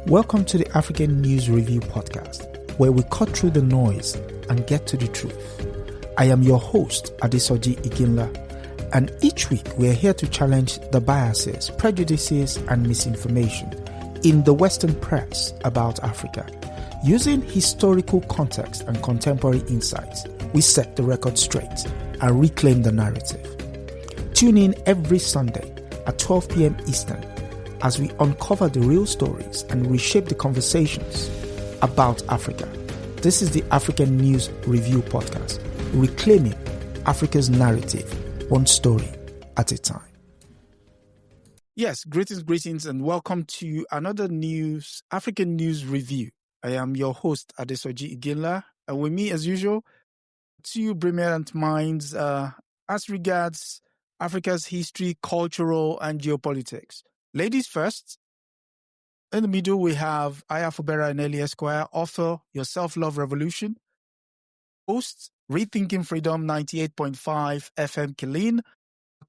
Welcome to the African News Review podcast, where we cut through the noise and get to the truth. I am your host, Adesoji Iginla, and each week we are here to challenge the biases, prejudices, and misinformation in the Western press about Africa. Using historical context and contemporary insights, we set the record straight and reclaim the narrative. Tune in every Sunday at 12 p.m. Eastern as we uncover the real stories and reshape the conversations about Africa. This is the African News Review podcast, reclaiming Africa's narrative, one story at a time. Yes, greetings, and welcome to another African News Review. I am your host, Adesoji Iginla, and with me, as usual, two brilliant minds as regards Africa's history, cultural, and geopolitics. Ladies first. In the middle, we have Fubara and Eli Esquire, author, Your Self-Love Revolution, host, Rethinking Freedom 98.5 FM Killeen,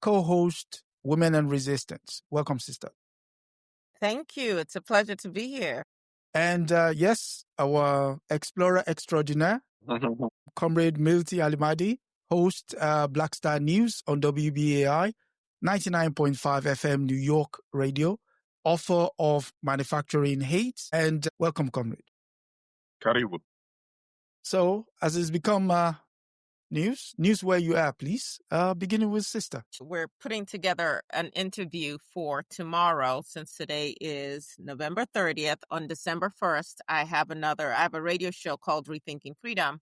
co-host, Women and Resistance. Welcome, sister. Thank you. It's a pleasure to be here. And yes, our explorer extraordinaire, Comrade Milton Allimadi, host Black Star News on WBAI, 99.5 FM New York Radio, author of Manufacturing Hate, and welcome, Comrade. Karibu. So, as it's become news where you are, please, beginning with sister. We're putting together an interview for tomorrow, since today is November 30th. On December 1st, I have a radio show called Rethinking Freedom.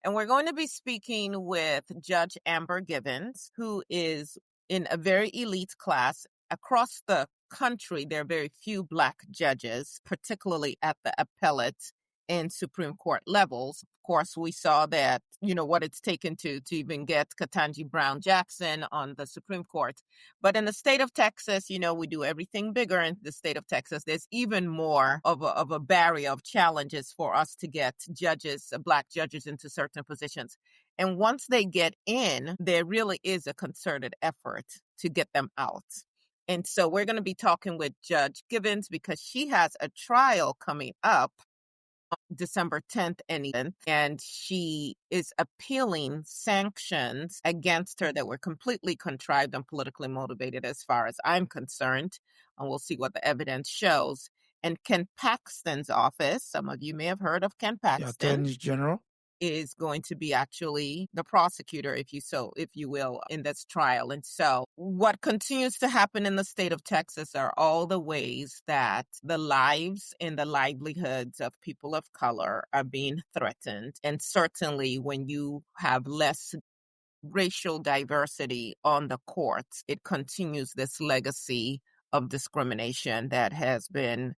And we're going to be speaking with Judge Amber Givens, who is in a very elite class. Across the country, there are very few Black judges, particularly at the appellate and Supreme Court levels. Of course, we saw that, what it's taken to even get Ketanji Brown Jackson on the Supreme Court. But in the state of Texas, we do everything bigger in the state of Texas. There's even more of a barrier of challenges for us to get Black judges into certain positions. And once they get in, there really is a concerted effort to get them out. And so we're going to be talking with Judge Givens because she has a trial coming up December 10th and she is appealing sanctions against her that were completely contrived and politically motivated as far as I'm concerned. And we'll see what the evidence shows. And Ken Paxton's office, some of you may have heard of Ken Paxton. Attorney General. Is going to be actually the prosecutor, if you will, in this trial. And so what continues to happen in the state of Texas are all the ways that the lives and the livelihoods of people of color are being threatened. And certainly when you have less racial diversity on the courts, it continues this legacy of discrimination that has been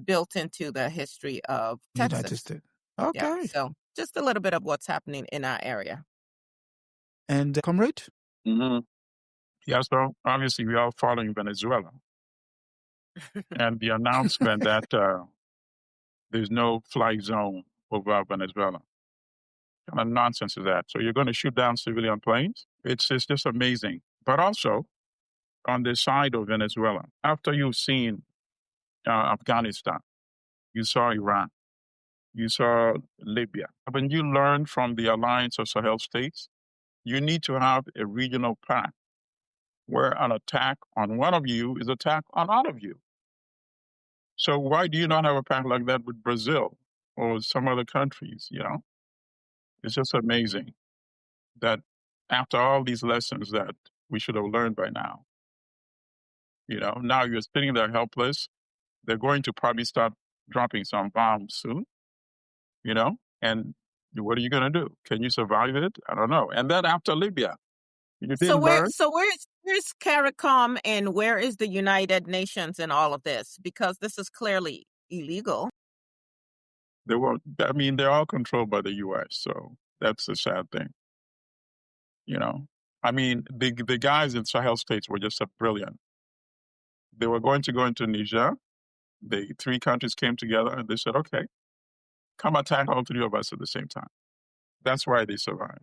built into the history of Texas. United States. Okay. Yeah, so just a little bit of what's happening in our area. And Comrade? Mm-hmm. Yeah, so obviously we are following Venezuela. And the announcement that there's no fly zone over Venezuela. What kind of nonsense is that? So you're going to shoot down civilian planes? It's just amazing. But also, on the side of Venezuela, after you've seen Afghanistan, you saw Iran, you saw Libya. When you learn from the alliance of Sahel states, you need to have a regional pact where an attack on one of you is attack on all of you. So why do you not have a pact like that with Brazil or some other countries, It's just amazing that after all these lessons that we should have learned by now, now you're sitting there helpless. They're going to probably start dropping some bombs soon. And what are you going to do? Can you survive it? I don't know. And then after Libya, you didn't learn. So where's CARICOM and where is the United Nations in all of this? Because this is clearly illegal. They're all controlled by the U.S., so that's the sad thing. The guys in Sahel states were just brilliant. They were going to go into Niger. The three countries came together and they said, okay, come attack all three of us at the same time. That's why they survived.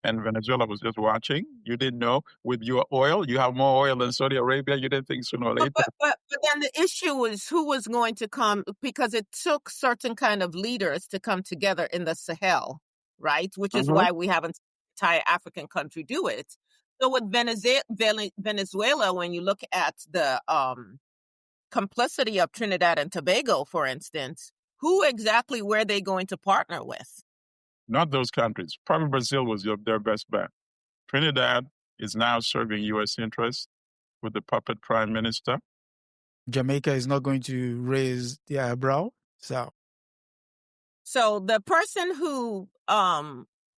And Venezuela was just watching. You didn't know with your oil, you have more oil than Saudi Arabia. You didn't think sooner or later. But then the issue was who was going to come, because it took certain kind of leaders to come together in the Sahel, right? Which is why we haven't seen an entire African country do it. So with Venezuela, when you look at the complicity of Trinidad and Tobago, for instance, who exactly were they going to partner with? Not those countries. Probably Brazil was their best bet. Trinidad is now serving U.S. interests with the puppet prime minister. Jamaica is not going to raise the eyebrow. So the person who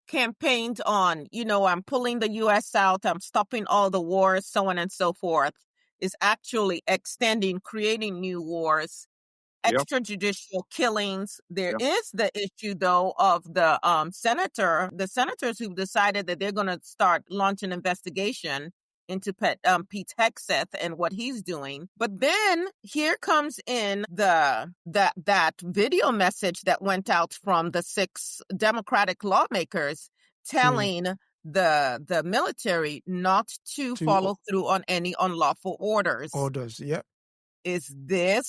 campaigned on, I'm pulling the U.S. out, I'm stopping all the wars, so on and so forth, is actually extending, creating new wars, extrajudicial killings. There is the issue, though, of the senators who've decided that they're going to start launching investigation into Pete Hegseth and what he's doing. But then here comes in that video message that went out from the 6 Democratic lawmakers telling the military not to follow through on any unlawful orders. Yeah.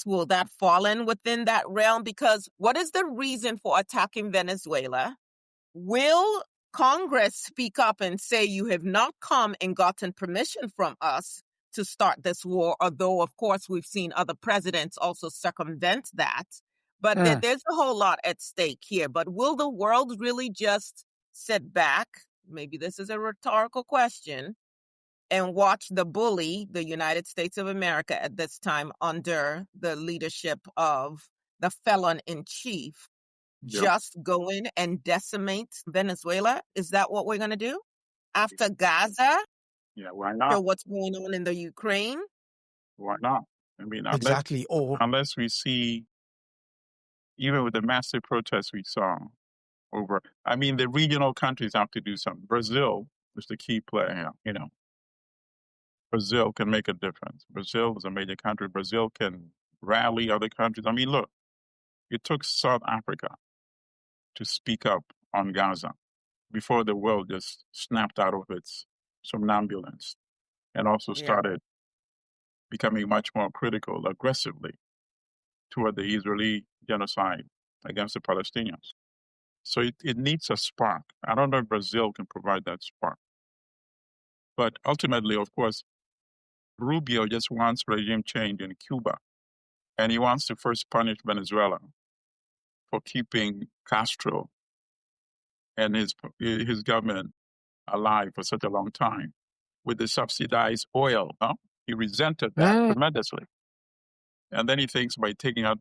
Will that fall in within that realm? Because what is the reason for attacking Venezuela? Will Congress speak up and say you have not come and gotten permission from us to start this war? Although, of course, we've seen other presidents also circumvent that. But there's a whole lot at stake here. But will the world really just sit back? Maybe this is a rhetorical question. And watch the bully, the United States of America at this time, under the leadership of the felon-in-chief, just go in and decimate Venezuela? Is that what we're going to do? After Gaza? Yeah, why not? After what's going on in the Ukraine? Why not? I mean, unless we see, even with the massive protests we saw over, I mean, the regional countries have to do something. Brazil is the key player here, Brazil can make a difference. Brazil is a major country. Brazil can rally other countries. I mean, look, it took South Africa to speak up on Gaza before the world just snapped out of its somnambulance and also started becoming much more critical, aggressively, toward the Israeli genocide against the Palestinians. So it needs a spark. I don't know if Brazil can provide that spark. But ultimately, of course, Rubio just wants regime change in Cuba, and he wants to first punish Venezuela for keeping Castro and his government alive for such a long time with the subsidized oil. He resented that tremendously. And then he thinks by taking out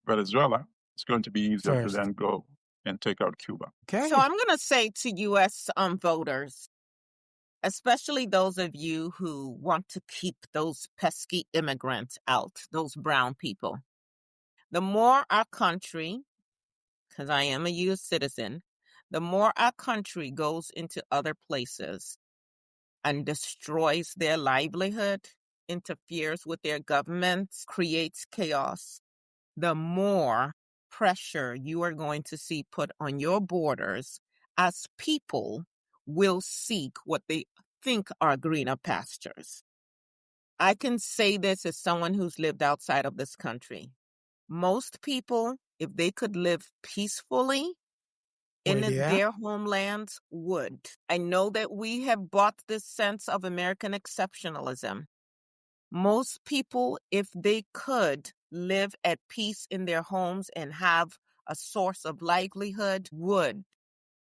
Venezuela, it's going to be easier to then go and take out Cuba. Okay. So I'm going to say to U.S. voters, especially those of you who want to keep those pesky immigrants out, those brown people. The more our country, because I am a U.S. citizen, the more our country goes into other places and destroys their livelihood, interferes with their governments, creates chaos, the more pressure you are going to see put on your borders as people will seek what they think are greener pastures. I can say this as someone who's lived outside of this country. Most people, if they could live peacefully in their homelands, would. I know that we have bought this sense of American exceptionalism. Most people, if they could live at peace in their homes and have a source of livelihood, would.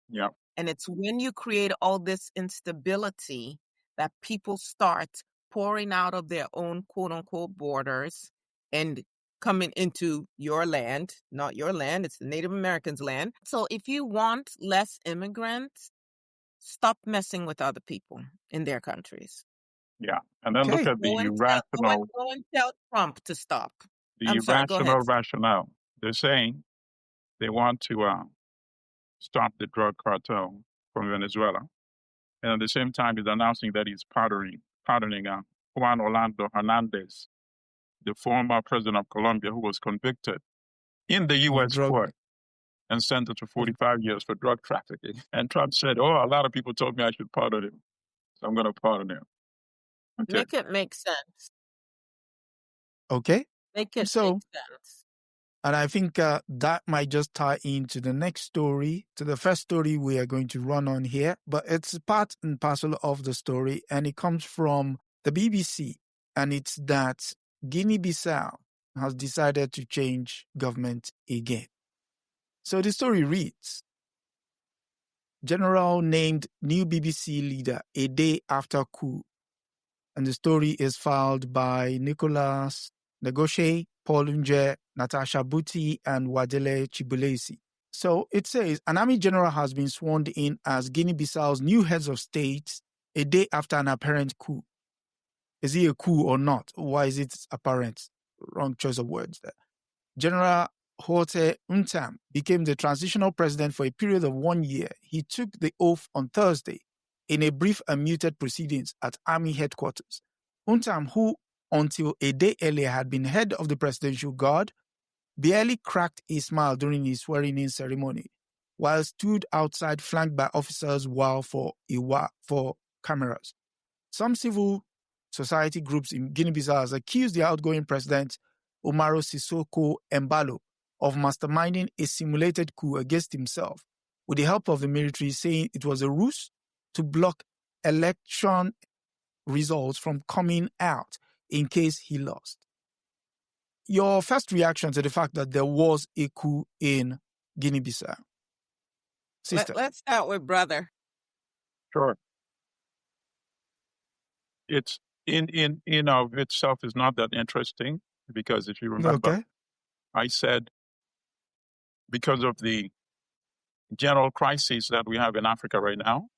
Yeah. And it's when you create all this instability that people start pouring out of their own quote-unquote borders and coming into your land, not your land, it's the Native Americans' land. So if you want less immigrants, stop messing with other people in their countries. Yeah, and then look at the irrational... Go and tell Trump to stop. The irrational rationale. They're saying they want to stop the drug cartel from Venezuela. And at the same time, he's announcing that he's pardoning Juan Orlando Hernandez, the former president of Colombia, who was convicted in the U.S. court and sentenced to 45 years for drug trafficking. And Trump said, a lot of people told me I should pardon him, so I'm going to pardon him. Okay. Make it make sense. Okay. Make it So, make sense. and I think that might just tie into the next story, to the first story we are going to run on here. But it's part and parcel of the story, and it comes from the BBC. And it's that Guinea-Bissau has decided to change government again. So the story reads, General named new BBC leader a day after coup. And the story is filed by Nicholas Negoche, Paul Unje, Natasha Buti, and Wadele Chibulesi. So it says an army general has been sworn in as Guinea-Bissau's new heads of state a day after an apparent coup. Is he a coup or not? Why is it apparent? Wrong choice of words there. General Horte Untam became the transitional president for a period of 1 year. He took the oath on Thursday in a brief and muted proceedings at Army headquarters. Untam, who until a day earlier had been head of the Presidential Guard, barely cracked a smile during his swearing-in ceremony, while stood outside flanked by officers for cameras. Some civil society groups in Guinea-Bissau has accused the outgoing president, Umaro Sissoko Embalo, of masterminding a simulated coup against himself with the help of the military, saying it was a ruse to block election results from coming out in case he lost. Your first reaction to the fact that there was a coup in Guinea-Bissau? Sister. Let's start with brother. Sure. It's in of itself is not that interesting, because if you remember, I said because of the general crisis that we have in Africa right now,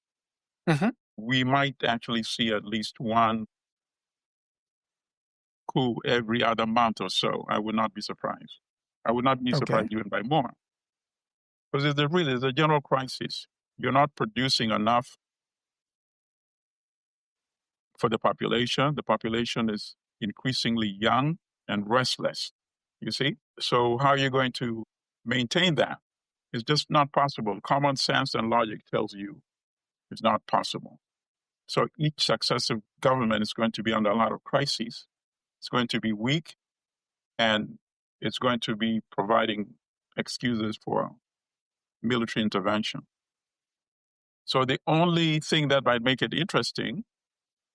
we might actually see at least one coup every other month or so. I would not be surprised. I would not be surprised even by more. Because there's a general crisis. You're not producing enough for the population. The population is increasingly young and restless, you see? So how are you going to maintain that? It's just not possible. Common sense and logic tells you it's not possible. So each successive government is going to be under a lot of crises. It's going to be weak, and it's going to be providing excuses for military intervention. So the only thing that might make it interesting,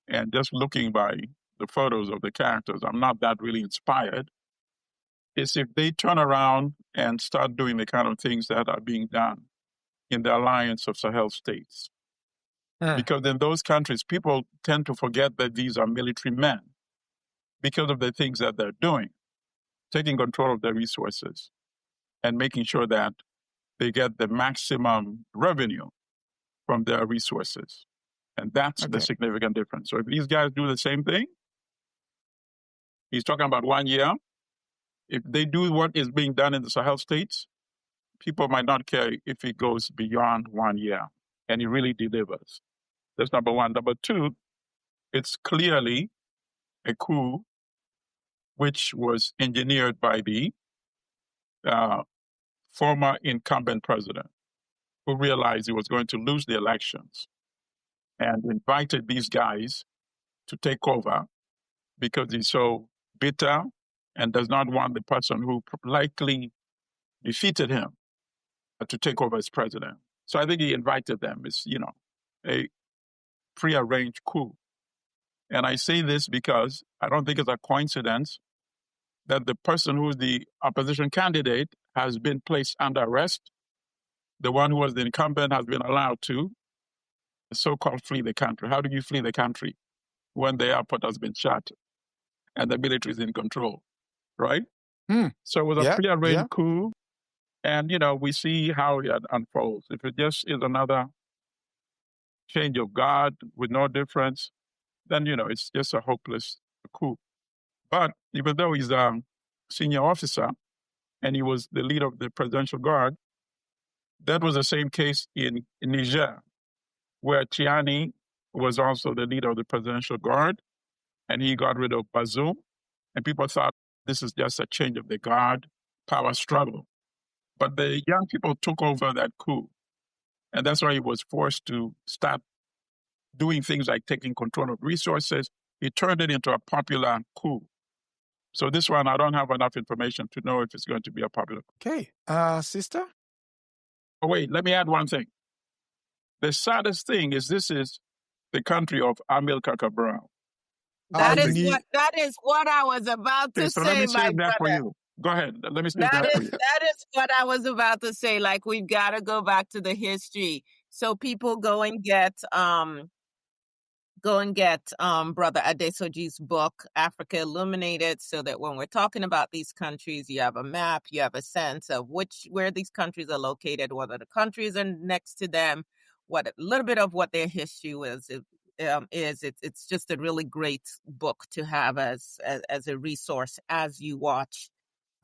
and just looking by the photos of the characters, I'm not that really inspired, is if they turn around and start doing the kind of things that are being done in the alliance of Sahel states. Because in those countries, people tend to forget that these are military men because of the things that they're doing, taking control of their resources and making sure that they get the maximum revenue from their resources. And that's the significant difference. So if these guys do the same thing, he's talking about 1 year. If they do what is being done in the Sahel states, people might not care if it goes beyond 1 year and it really delivers. That's number one. Number two, it's clearly a coup which was engineered by the former incumbent president, who realized he was going to lose the elections and invited these guys to take over because he's so bitter and does not want the person who likely defeated him to take over as president. So I think he invited them. It's, a prearranged coup. And I say this because I don't think it's a coincidence that the person who's the opposition candidate has been placed under arrest. The one who was the incumbent has been allowed to so-called flee the country. How do you flee the country when the airport has been shut and the military is in control, right? So it was a prearranged coup. And, we see how it unfolds. If it just is another change of guard with no difference, then, it's just a hopeless coup. But even though he's a senior officer and he was the leader of the Presidential Guard, that was the same case in Niger, where Tiani was also the leader of the Presidential Guard, and he got rid of Bazoum. And people thought this is just a change of the guard power struggle. But the young people took over that coup. And that's why he was forced to start doing things like taking control of resources. He turned it into a popular coup. So this one, I don't have enough information to know if it's going to be a popular coup. Okay. Sister? Oh, wait, let me add one thing. The saddest thing is this is the country of Amilcar Cabral. That is what I was about to So say, let me my save that for brother. you. Go ahead. Let me save that for you. That is what I was about to say. Like, we've got to go back to the history. So people go and get Brother Adesoji's book, Africa Illuminated, so that when we're talking about these countries, you have a map, you have a sense of where these countries are located, what are the countries are next to them, what a little bit of what their history was. It's just a really great book to have as a resource as you watch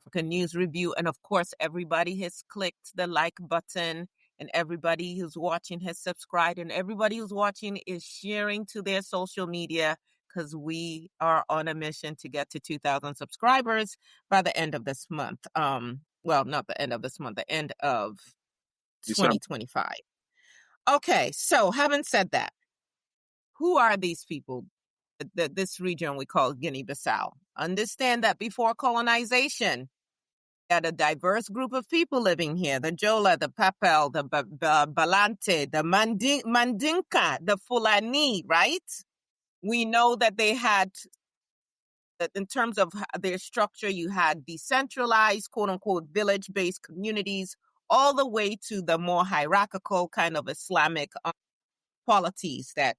African News Review. And of course, everybody has clicked the like button, and everybody who's watching has subscribed, and everybody who's watching is sharing to their social media, because we are on a mission to get to 2,000 subscribers by the end of this month. Well, not the end of this month, the end of 2025. Okay, so having said that, who are these people? This region we call Guinea-Bissau. Understand that before colonization, had a diverse group of people living here: the Jola, the Papel, the Balante, the Mandinka, the Fulani, right? We know that they had, in terms of their structure, you had decentralized, quote unquote, village-based communities, all the way to the more hierarchical kind of Islamic qualities that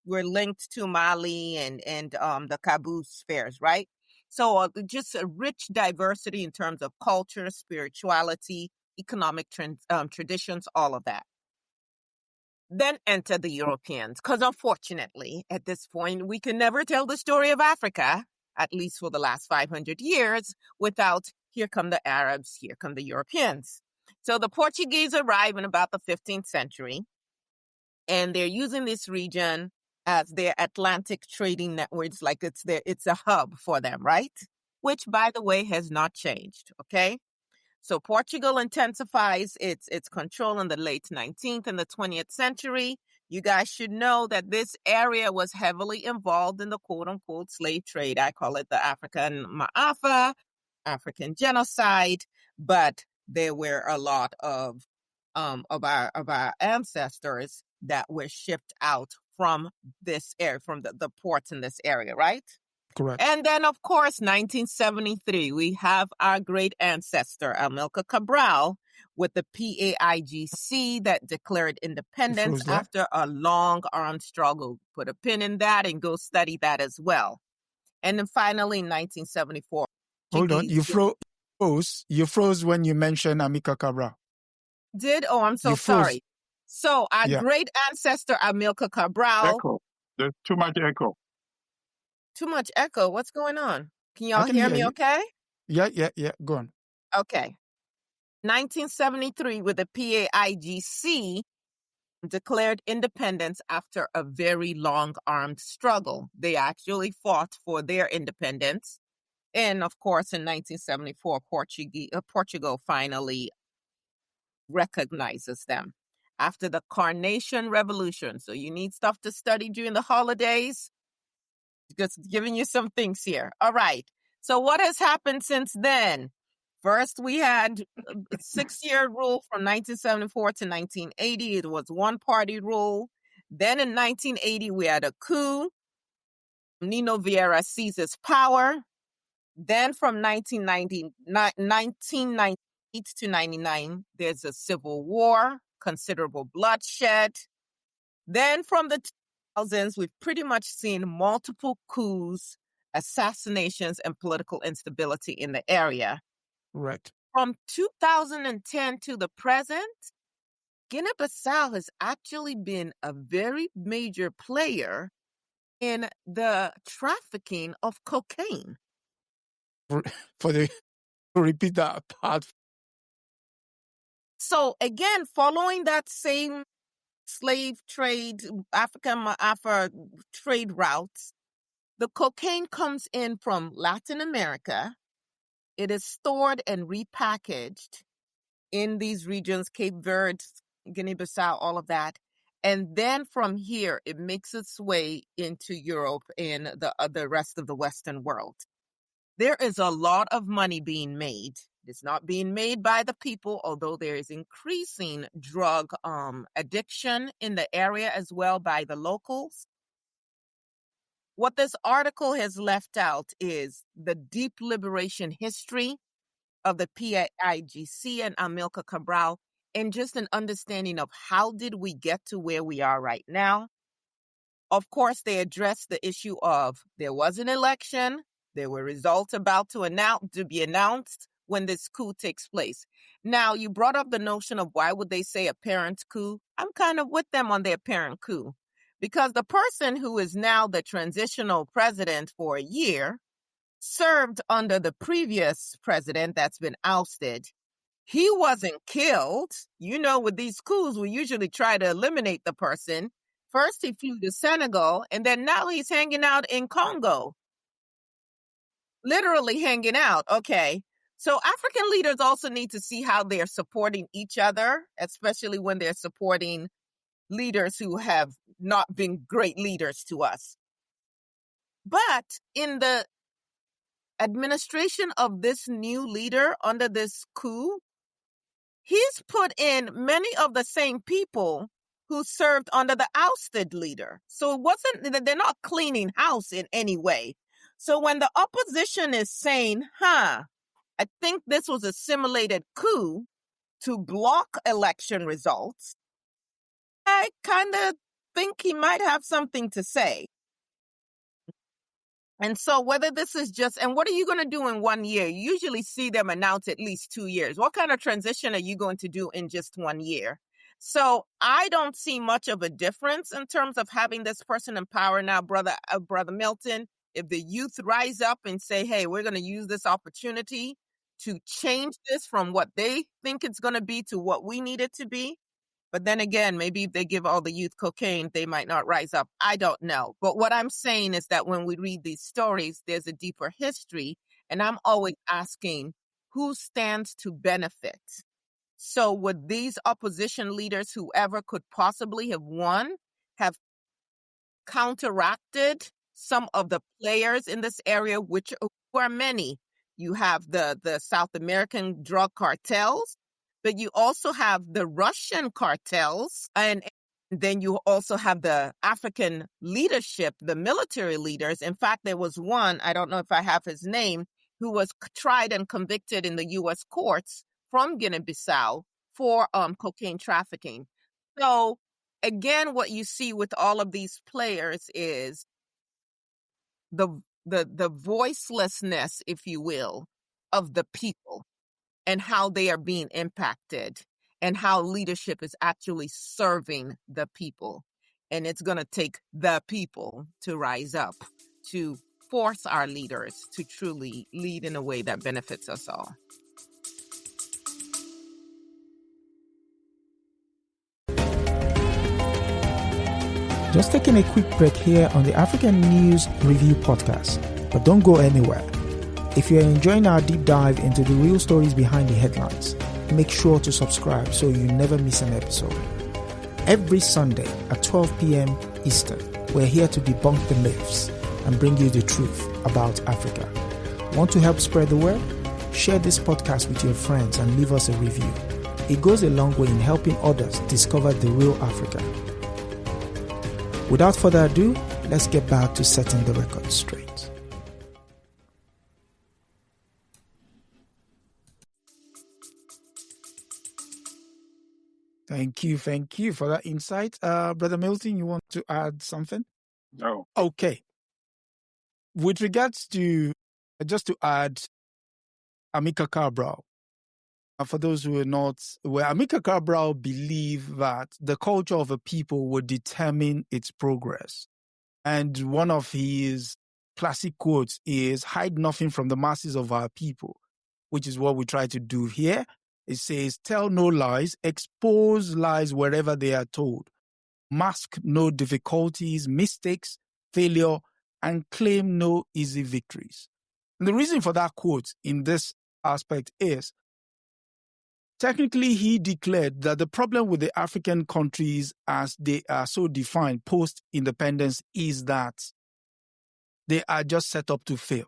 were linked to Mali and the Kabul spheres, right? So just a rich diversity in terms of culture, spirituality, economic traditions, all of that. Then enter the Europeans, because unfortunately, at this point, we can never tell the story of Africa, at least for the last 500 years, without here come the Arabs, here come the Europeans. So the Portuguese arrive in about the 15th century, and they're using this region as their Atlantic trading networks, like it's a hub for them, right? Which, by the way, has not changed, okay? So Portugal intensifies its control in the late 19th and the 20th century. You guys should know that this area was heavily involved in the quote-unquote slave trade. I call it the African Ma'afa, African genocide, but there were a lot of our ancestors that were shipped out from this area, from the ports in this area, right? Correct. And then, of course, 1973, we have our great ancestor, Amilcar Cabral, with the PAIGC that declared independence after a long armed struggle. Put a pin in that and go study that as well. And then finally, in 1974. Hold on, you froze when you mentioned Amilcar Cabral. Did? Oh, I'm so sorry. So our great ancestor, Amilcar Cabral. Echo. There's too much echo. Too much echo? What's going on? Can y'all hear me okay? Yeah. Go on. Okay. 1973, with the PAIGC, declared independence after a very long armed struggle. They actually fought for their independence. And of course, in 1974, Portugal finally recognizes them after the Carnation Revolution. So you need stuff to study during the holidays. Just giving you some things here. All right. So what has happened since then? First, we had a 6-year rule from 1974 to 1980. It was one-party rule. Then in 1980, we had a coup. Nino Vieira seizes power. Then from 1998 to 99, there's a civil war, considerable bloodshed. Then from the 2000s, we've pretty much seen multiple coups, assassinations, and political instability in the area. Right. From 2010 to the present, Guinea-Bissau has actually been a very major player in the trafficking of cocaine. Repeat that part. So again, following that same slave trade, African trade routes, the cocaine comes in from Latin America. It is stored and repackaged in these regions, Cape Verde, Guinea-Bissau, all of that. And then from here, it makes its way into Europe and the rest of the Western world. There is a lot of money being made. It's not being made by the people, although there is increasing drug addiction in the area as well by the locals. What this article has left out is the deep liberation history of the PAIGC and Amilcar Cabral, and just an understanding of how did we get to where we are right now. Of course, they addressed the issue of there was an election, there were results about to be announced when this coup takes place. Now, you brought up the notion of why would they say apparent coup? I'm kind of with them on the apparent coup, because the person who is now the transitional president for a year served under the previous president that's been ousted. He wasn't killed. You know, with these coups, we usually try to eliminate the person. First, he flew to Senegal, and then now he's hanging out in Congo. Literally hanging out. Okay. So African leaders also need to see how they're supporting each other, especially when they're supporting leaders who have not been great leaders to us. But in the administration of this new leader under this coup, he's put in many of the same people who served under the ousted leader. So it wasn't, they're not cleaning house in any way. So when the opposition is saying, I think this was a simulated coup to block election results, I kind of think he might have something to say. And so whether this is just, and what are you going to do in 1 year? You usually see them announce at least 2 years. What kind of transition are you going to do in just 1 year? So I don't see much of a difference in terms of having this person in power now, Brother Milton. If the youth rise up and say, hey, we're going to use this opportunity to change this from what they think it's going to be to what we need it to be. But then again, maybe if they give all the youth cocaine, they might not rise up. I don't know. But what I'm saying is that when we read these stories, there's a deeper history. And I'm always asking, who stands to benefit? So would these opposition leaders, whoever could possibly have won, have counteracted some of the players in this area, which are many? You have the South American drug cartels, but you also have the Russian cartels, and then you also have the African leadership, the military leaders. In fact, there was one, I don't know if I have his name, who was tried and convicted in the U.S. courts from Guinea-Bissau for cocaine trafficking. So again, what you see with all of these players is the voicelessness, if you will, of the people and how they are being impacted and how leadership is actually serving the people. And it's going to take the people to rise up to force our leaders to truly lead in a way that benefits us all. Just taking a quick break here on the African News Review podcast, but don't go anywhere. If you're enjoying our deep dive into the real stories behind the headlines, make sure to subscribe so you never miss an episode. Every Sunday at 12 p.m. Eastern, we're here to debunk the myths and bring you the truth about Africa. Want to help spread the word? Share this podcast with your friends and leave us a review. It goes a long way in helping others discover the real Africa. Without further ado, let's get back to setting the record straight. Thank you for that insight. Brother Milton, you want to add something? No. Okay. With regards to, just to add, Amilcar Cabral. For those who are not aware, Amilcar Cabral believed that the culture of a people would determine its progress. And one of his classic quotes is, hide nothing from the masses of our people, which is what we try to do here. It says, tell no lies, expose lies wherever they are told, mask no difficulties, mistakes, failure, and claim no easy victories. And the reason for that quote in this aspect is, technically, he declared that the problem with the African countries as they are so defined post-independence is that they are just set up to fail.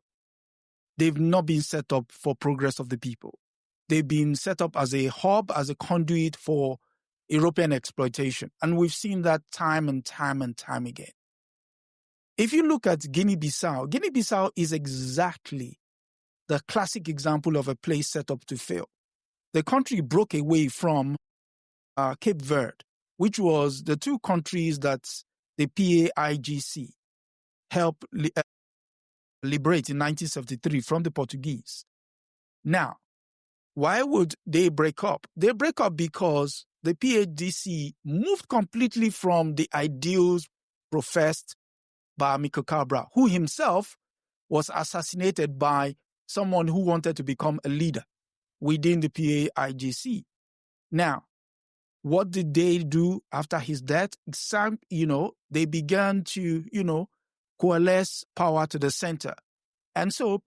They've not been set up for progress of the people. They've been set up as a hub, as a conduit for European exploitation. And we've seen that time and time and time again. If you look at Guinea-Bissau, Guinea-Bissau is exactly the classic example of a place set up to fail. The country broke away from Cape Verde, which was the two countries that the PAIGC helped liberate in 1973 from the Portuguese. Now, why would they break up? They break up because the PAIGC moved completely from the ideals professed by Amilcar Cabral, who himself was assassinated by someone who wanted to become a leader within the PAIGC. Now, what did they do after his death? They began to, coalesce power to the center. And so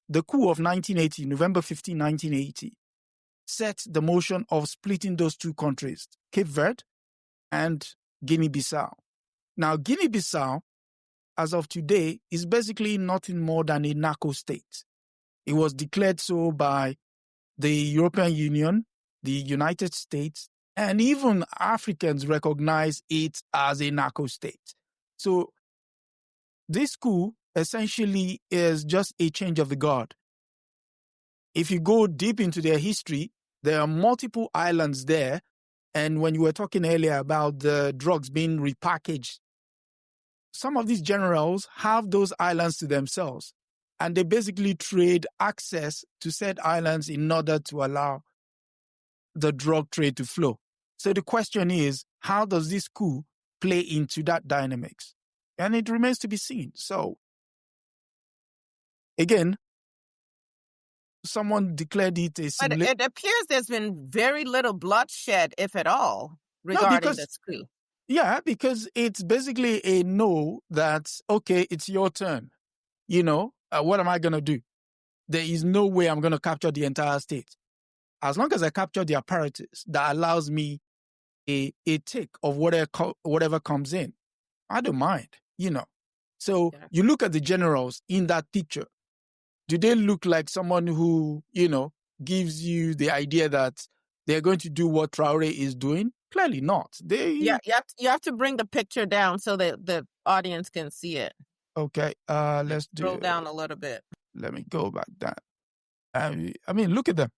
the coup of 1980, November 15, 1980, set the motion of splitting those two countries, Cape Verde and Guinea-Bissau. Now, Guinea-Bissau, as of today, is basically nothing more than a narco state. It was declared so by the European Union, the United States, and even Africans recognize it as a narco state. So this coup essentially is just a change of the guard. If you go deep into their history, there are multiple islands there. And when you were talking earlier about the drugs being repackaged, some of these generals have those islands to themselves. And they basically trade access to said islands in order to allow the drug trade to flow. So the question is, how does this coup play into that dynamics? And it remains to be seen. So, again, someone declared it a But it appears there's been very little bloodshed, if at all, regarding this coup. Yeah, because it's basically a no that, okay, it's your turn. What am I going to do? There is no way I'm going to capture the entire state. As long as I capture the apparatus that allows me a take of whatever comes in, I don't mind, So you look at the generals in that picture. Do they look like someone who, gives you the idea that they're going to do what Traore is doing? Clearly not. You have to bring the picture down so that the audience can see it. Okay, let's scroll down a little bit. Let me go back down. I mean, look at them.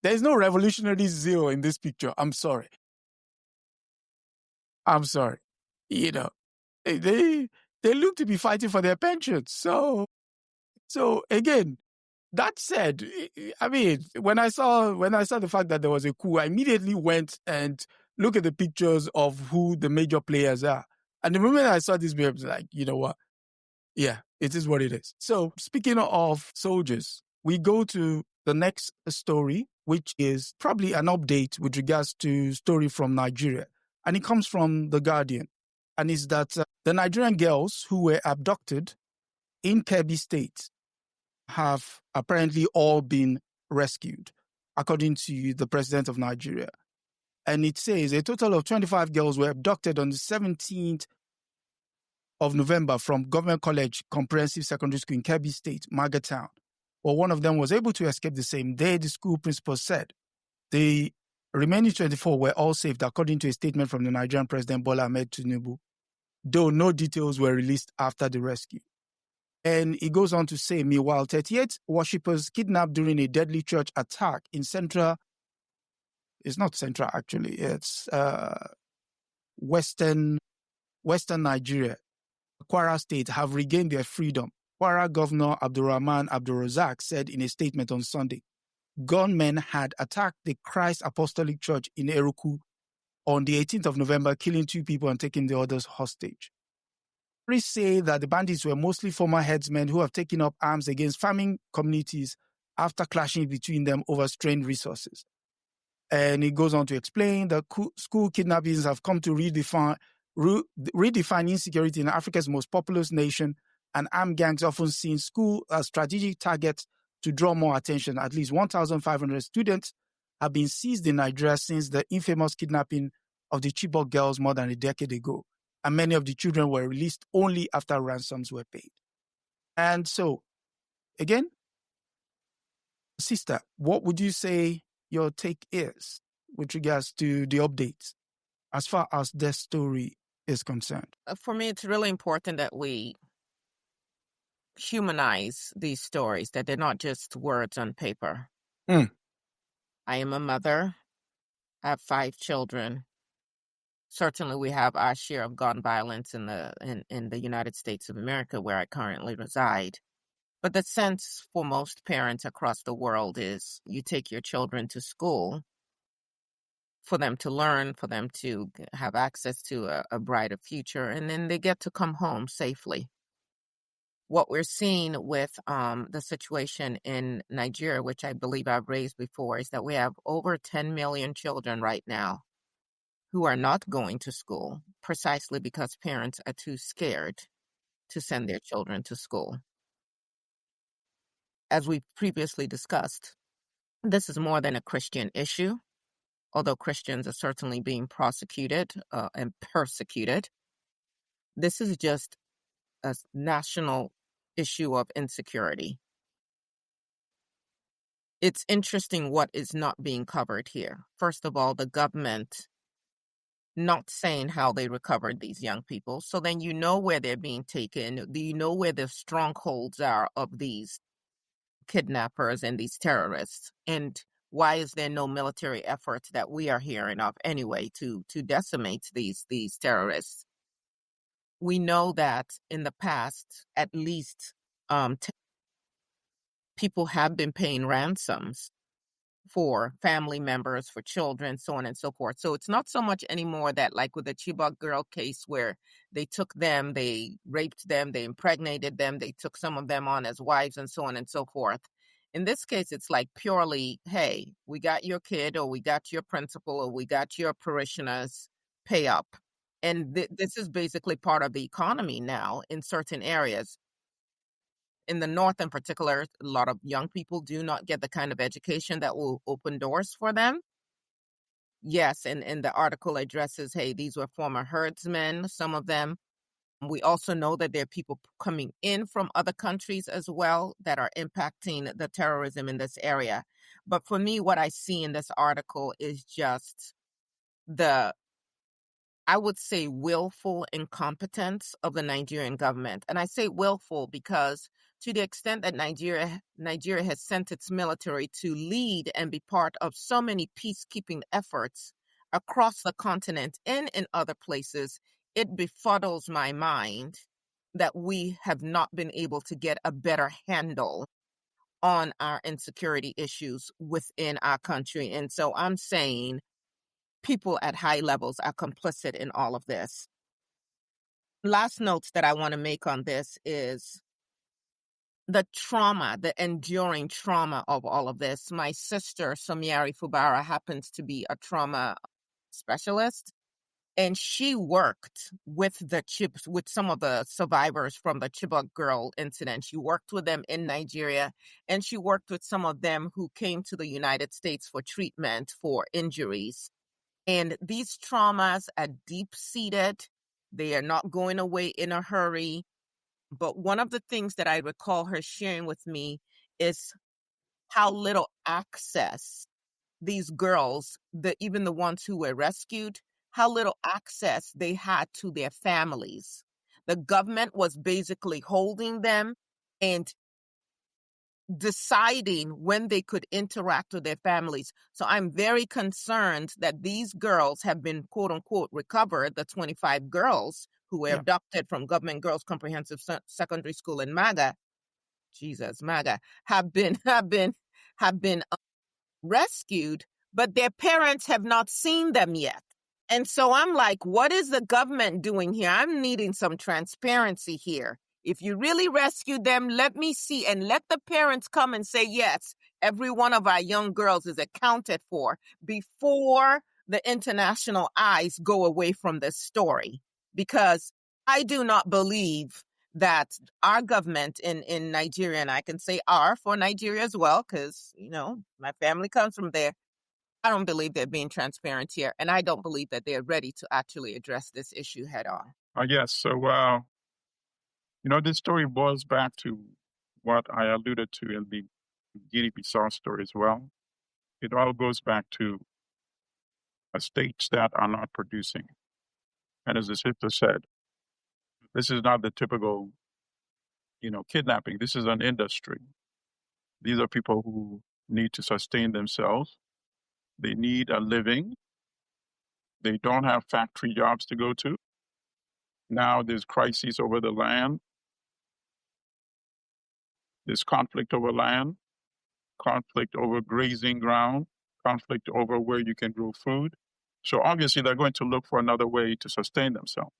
There's no revolutionary zeal in this picture. I'm sorry. They look to be fighting for their pensions. So again, that said, I mean, when I saw the fact that there was a coup, I immediately went and looked at the pictures of who the major players are. And the moment I saw this, I was like, you know what? Yeah, it is what it is. So speaking of soldiers, we go to the next story, which is probably an update with regards to story from Nigeria. And it comes from The Guardian. And it's that the Nigerian girls who were abducted in Kebbi State have apparently all been rescued, according to the president of Nigeria. And it says a total of 25 girls were abducted on the 17th of November from Government College Comprehensive Secondary School in Kebbi State, Magatown. Well, one of them was able to escape the same day, the school principal said. The remaining 24 were all saved, according to a statement from the Nigerian President Bola Ahmed Tinubu, though no details were released after the rescue. And it goes on to say, meanwhile, 38 worshippers kidnapped during a deadly church attack in it's not central actually, it's western Nigeria, Kwara State, have regained their freedom. Kwara Governor Abdurrahman Abdulrazak said in a statement on Sunday, gunmen had attacked the Christ Apostolic Church in Eruku on the 18th of November, killing 2 people and taking the others hostage. Police say that the bandits were mostly former headsmen who have taken up arms against farming communities after clashing between them over strained resources. And it goes on to explain that school kidnappings have come to redefine insecurity in Africa's most populous nation, and armed gangs often seen school as strategic targets to draw more attention. At least 1,500 students have been seized in Nigeria since the infamous kidnapping of the Chibok girls more than a decade ago, and many of the children were released only after ransoms were paid. And so, again, sister, what would you say your take is with regards to the updates as far as this story is concerned? For me, it's really important that we humanize these stories, that they're not just words on paper. Mm. I am a mother. I have 5 children. Certainly, we have our share of gun violence in the United States of America, where I currently reside. But the sense for most parents across the world is you take your children to school for them to learn, for them to have access to a brighter future, and then they get to come home safely. What we're seeing with the situation in Nigeria, which I believe I've raised before, is that we have over 10 million children right now who are not going to school precisely because parents are too scared to send their children to school. As we previously discussed, this is more than a Christian issue, although Christians are certainly being prosecuted and persecuted. This is just a national issue of insecurity. It's interesting what is not being covered here. First of all, the government not saying how they recovered these young people. So then you know where they're being taken. Do you know where the strongholds are of these kidnappers and these terrorists? And why is there no military effort that we are hearing of anyway to decimate these terrorists? We know that in the past, at least people have been paying ransoms for family members, for children, so on and so forth. So it's not so much anymore that, like with the Chibok girl case, where they took them, they raped them, they impregnated them, they took some of them on as wives and so on and so forth. In this case, it's like purely, hey, we got your kid, or we got your principal, or we got your parishioners, pay up. And this is basically part of the economy now in certain areas. In the North in particular, a lot of young people do not get the kind of education that will open doors for them. Yes, and the article addresses, hey, these were former herdsmen, some of them. We also know that there are people coming in from other countries as well that are impacting the terrorism in this area. But for me, what I see in this article is just I would say, willful incompetence of the Nigerian government. And I say willful because to the extent that Nigeria has sent its military to lead and be part of so many peacekeeping efforts across the continent and in other places, it befuddles my mind that we have not been able to get a better handle on our insecurity issues within our country. And so I'm saying people at high levels are complicit in all of this. Last notes that I want to make on this is the trauma, the enduring trauma of all of this. My sister, Somiari Fubara, happens to be a trauma specialist, and she worked with with some of the survivors from the Chibok girl incident. She worked with them in Nigeria, and she worked with some of them who came to the United States for treatment for injuries. And these traumas are deep-seated. They are not going away in a hurry. But one of the things that I recall her sharing with me is how little access these girls, even the ones who were rescued, how little access they had to their families. The government was basically holding them and deciding when they could interact with their families. So I'm very concerned that these girls have been, quote unquote, recovered, the 25 girls who were abducted from Government Girls Comprehensive Secondary School in MAGA, have been rescued, but their parents have not seen them yet. And so I'm like, what is the government doing here? I'm needing some transparency here. If you really rescued them, let me see, and let the parents come and say, yes, every one of our young girls is accounted for before the international eyes go away from this story. Because I do not believe that our government in Nigeria, and I can say our for Nigeria as well, because, my family comes from there, I don't believe they're being transparent here, and I don't believe that they're ready to actually address this issue head on. Yes. So, this story boils back to what I alluded to in the Guinea-Bissau story as well. It all goes back to states that are not producing. And as the sister said, this is not the typical, kidnapping. This is an industry. These are people who need to sustain themselves. They need a living. They don't have factory jobs to go to. Now there's crises over the land. There's conflict over land, conflict over grazing ground, conflict over where you can grow food. So obviously they're going to look for another way to sustain themselves.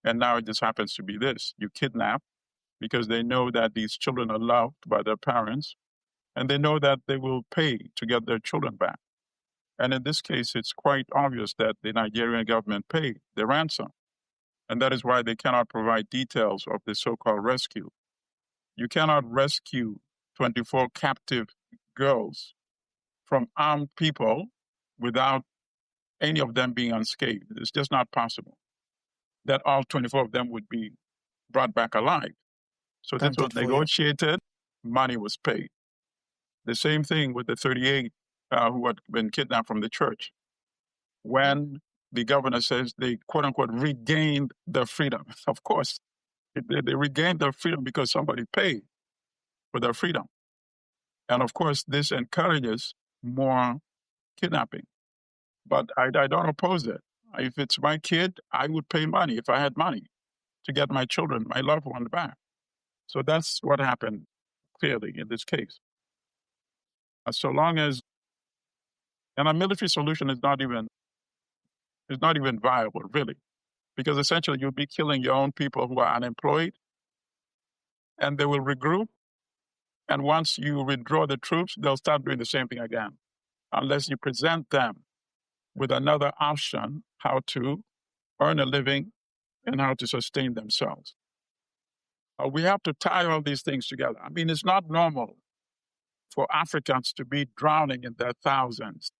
And now it just happens to be this. You kidnap because they know that these children are loved by their parents, and they know that they will pay to get their children back. And in this case, it's quite obvious that the Nigerian government paid the ransom. And that is why they cannot provide details of the so-called rescue. You cannot rescue 24 captive girls from armed people without any of them being unscathed. It's just not possible that all 24 of them would be brought back alive. So this was negotiated, money was paid. The same thing with the 38 who had been kidnapped from the church. When the governor says they, quote unquote, regained their freedom, of course, they regained their freedom because somebody paid for their freedom. And of course, this encourages more kidnapping. But I don't oppose it. If it's my kid, I would pay money if I had money to get my children, my loved ones back. So that's what happened clearly in this case. So long as, and a military solution is not even viable, really, because essentially you'll be killing your own people who are unemployed, and they will regroup. And once you withdraw the troops, they'll start doing the same thing again, unless you present them with another option how to earn a living and how to sustain themselves. We have to tie all these things together. I mean, it's not normal for Africans to be drowning in their thousands,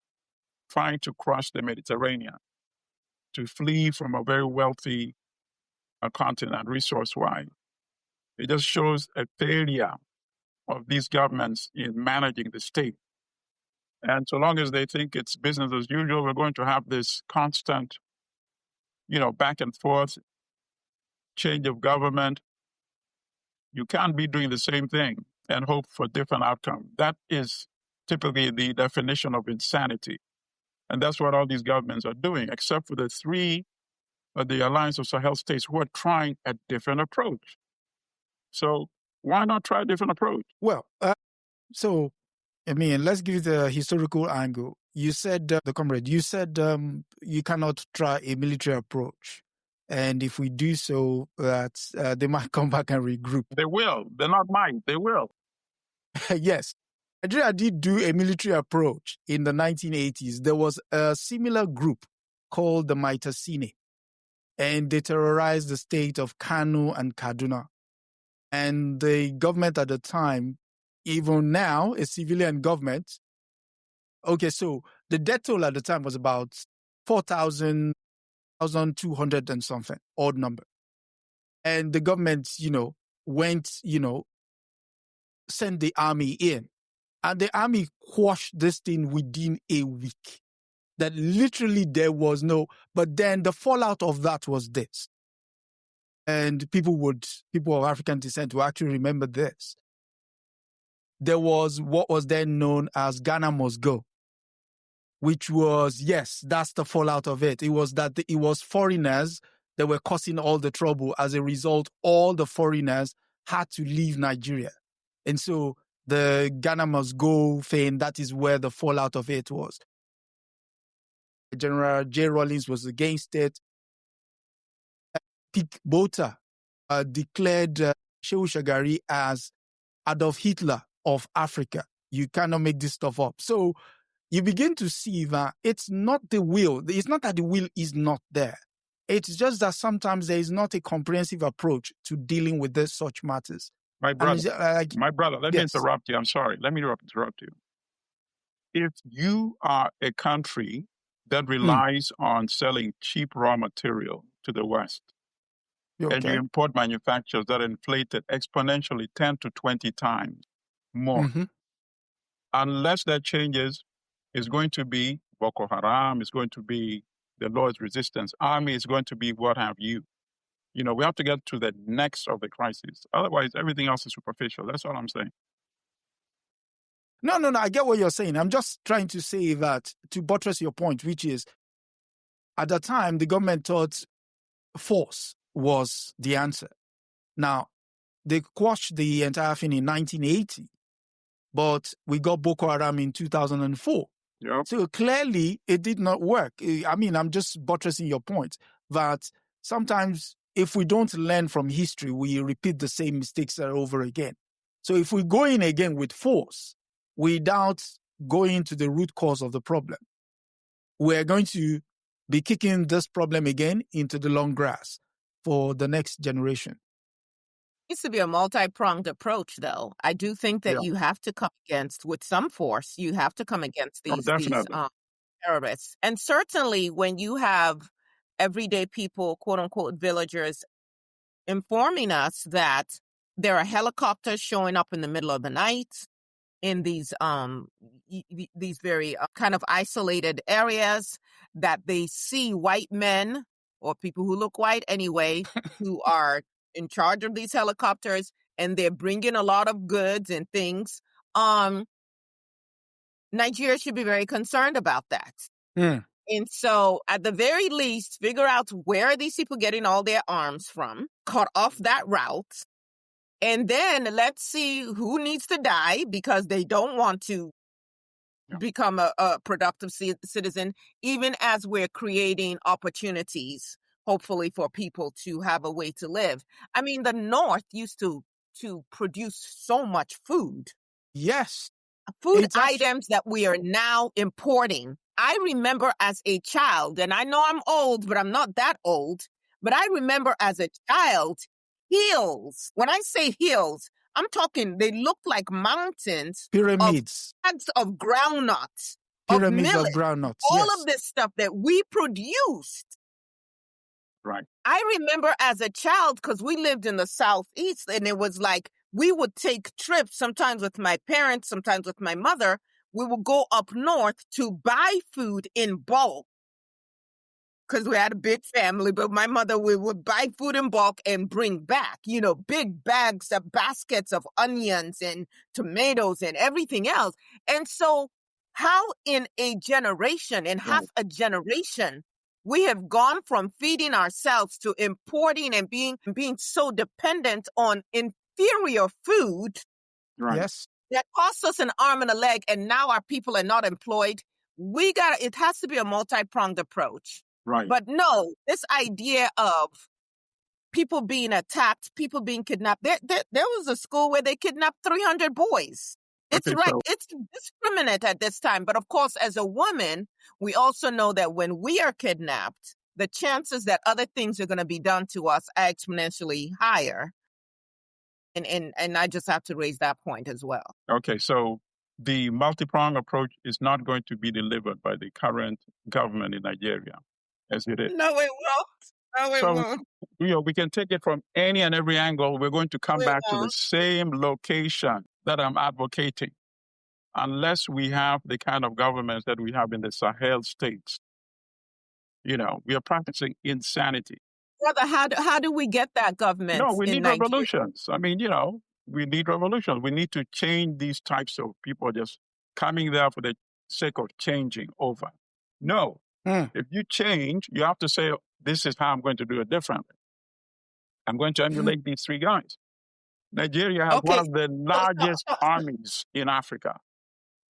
trying to cross the Mediterranean, to flee from a very wealthy continent resource-wise. It just shows a failure of these governments in managing the state. And so long as they think it's business as usual, we're going to have this constant, back and forth, change of government. You can't be doing the same thing and hope for different outcome. That is typically the definition of insanity. And that's what all these governments are doing, except for the three of the Alliance of Sahel states who are trying a different approach. So why not try a different approach? Well, let's give it a historical angle. You said, you cannot try a military approach. And if we do so, that they might come back and regroup. They will. They're not mine. They will. Yes. Nigeria did do a military approach in the 1980s. There was a similar group called the Maitasine, and they terrorized the state of Kano and Kaduna. And the government at the time, even now, a civilian government, so the death toll at the time was about 4,200 and something, odd number. And the government, went, sent the army in. And the army quashed this thing within a week. That literally there was but then the fallout of that was this. And people of African descent will actually remember this. There was what was then known as Ghana Must Go, which was, yes, that's the fallout of it. It was that it was foreigners that were causing all the trouble. As a result, all the foreigners had to leave Nigeria. And so the Ghana Must Go thing, that is where the fallout of it was. General J. Rawlings was against it. Pete Botha declared Shehu Shagari as Adolf Hitler of Africa. You cannot make this stuff up. So you begin to see that it's not the will. It's not that the will is not there. It's just that sometimes there is not a comprehensive approach to dealing with such matters. My brother, let me interrupt you. I'm sorry. Let me interrupt you. if you are a country that relies on selling cheap raw material to the West, and you Okay. import manufacturers that are inflated exponentially 10 to 20 times more, unless that changes, it's going to be Boko Haram, it's going to be the Lord's Resistance Army, it's going to be what have you. You know, we have to get to the next of the crisis. Otherwise, everything else is superficial. That's all I'm saying. No, I get what you're saying. I'm just trying to say that to buttress your point, which is at the time, the government thought force was the answer. Now, they quashed the entire thing in 1980, but we got Boko Haram in 2004. Yep. So clearly, it did not work. I mean, I'm just buttressing your point that sometimes if we don't learn from history, we repeat the same mistakes over again. So if we go in again with force, without going to the root cause of the problem, we're going to be kicking this problem again into the long grass for the next generation. It needs to be a multi-pronged approach, though. I do think that you have to come against, with some force, you have to come against these terrorists. And certainly when you have everyday people, quote unquote, villagers, informing us that there are helicopters showing up in the middle of the night in these very kind of isolated areas, that they see white men or people who look white anyway, who are in charge of these helicopters, and they're bringing a lot of goods and things. Nigeria should be very concerned about that. And so at the very least, figure out where are these people getting all their arms from, cut off that route, and then let's see who needs to die because they don't want to become a productive citizen, even as we're creating opportunities, hopefully, for people to have a way to live. I mean, the North used to produce so much food. Yes. Food items that we are now importing. I remember as a child, and I know I'm old, but I'm not that old, but I remember as a child, hills. When I say hills, I'm talking, they look like mountains. Pyramids. Of groundnuts. Pyramids of millet, groundnuts. All of this stuff that we produced. Right. I remember as a child, because we lived in the Southeast, and it was like, we would take trips, sometimes with my parents, sometimes with my mother. We would go up north to buy food in bulk because we had a big family. But my mother, we would buy food in bulk and bring back, big bags of baskets of onions and tomatoes and everything else. And so how in a generation, in half a generation, we have gone from feeding ourselves to importing and being so dependent on inferior food. Right. Yes. That costs us an arm and a leg, and now our people are not employed. It has to be a multi-pronged approach. Right. But no, this idea of people being attacked, people being kidnapped. There was a school where they kidnapped 300 boys. It's it's discriminate at this time. But of course, as a woman, we also know that when we are kidnapped, the chances that other things are going to be done to us are exponentially higher. And I just have to raise that point as well. Okay, so the multi-pronged approach is not going to be delivered by the current government in Nigeria, as it is. No, it won't. We can take it from any and every angle. We're going to come back to the same location that I'm advocating, unless we have the kind of governments that we have in the Sahel states. We are practicing insanity. Brother, how do we get that government? No, we need Nigeria? revolutions. I mean, we need revolutions. We need to change these types of people just coming there for the sake of changing over. No. If you change, you have to say, this is how I'm going to do it differently. I'm going to emulate these three guys. Nigeria has one of the largest armies in Africa.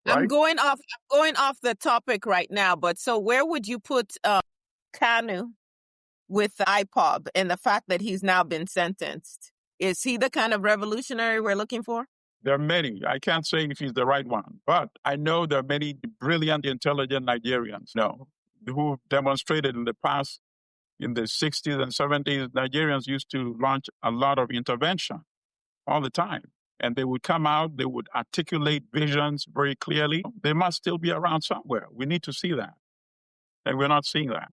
Right? I'm going off the topic right now, but so where would you put Kanu with IPOB and the fact that he's now been sentenced? Is he the kind of revolutionary we're looking for? There are many. I can't say if he's the right one, but I know there are many brilliant, intelligent Nigerians who demonstrated in the past, in the 60s and 70s, Nigerians used to launch a lot of intervention all the time. and they would come out, they would articulate visions very clearly. They must still be around somewhere. We need to see that. And we're not seeing that.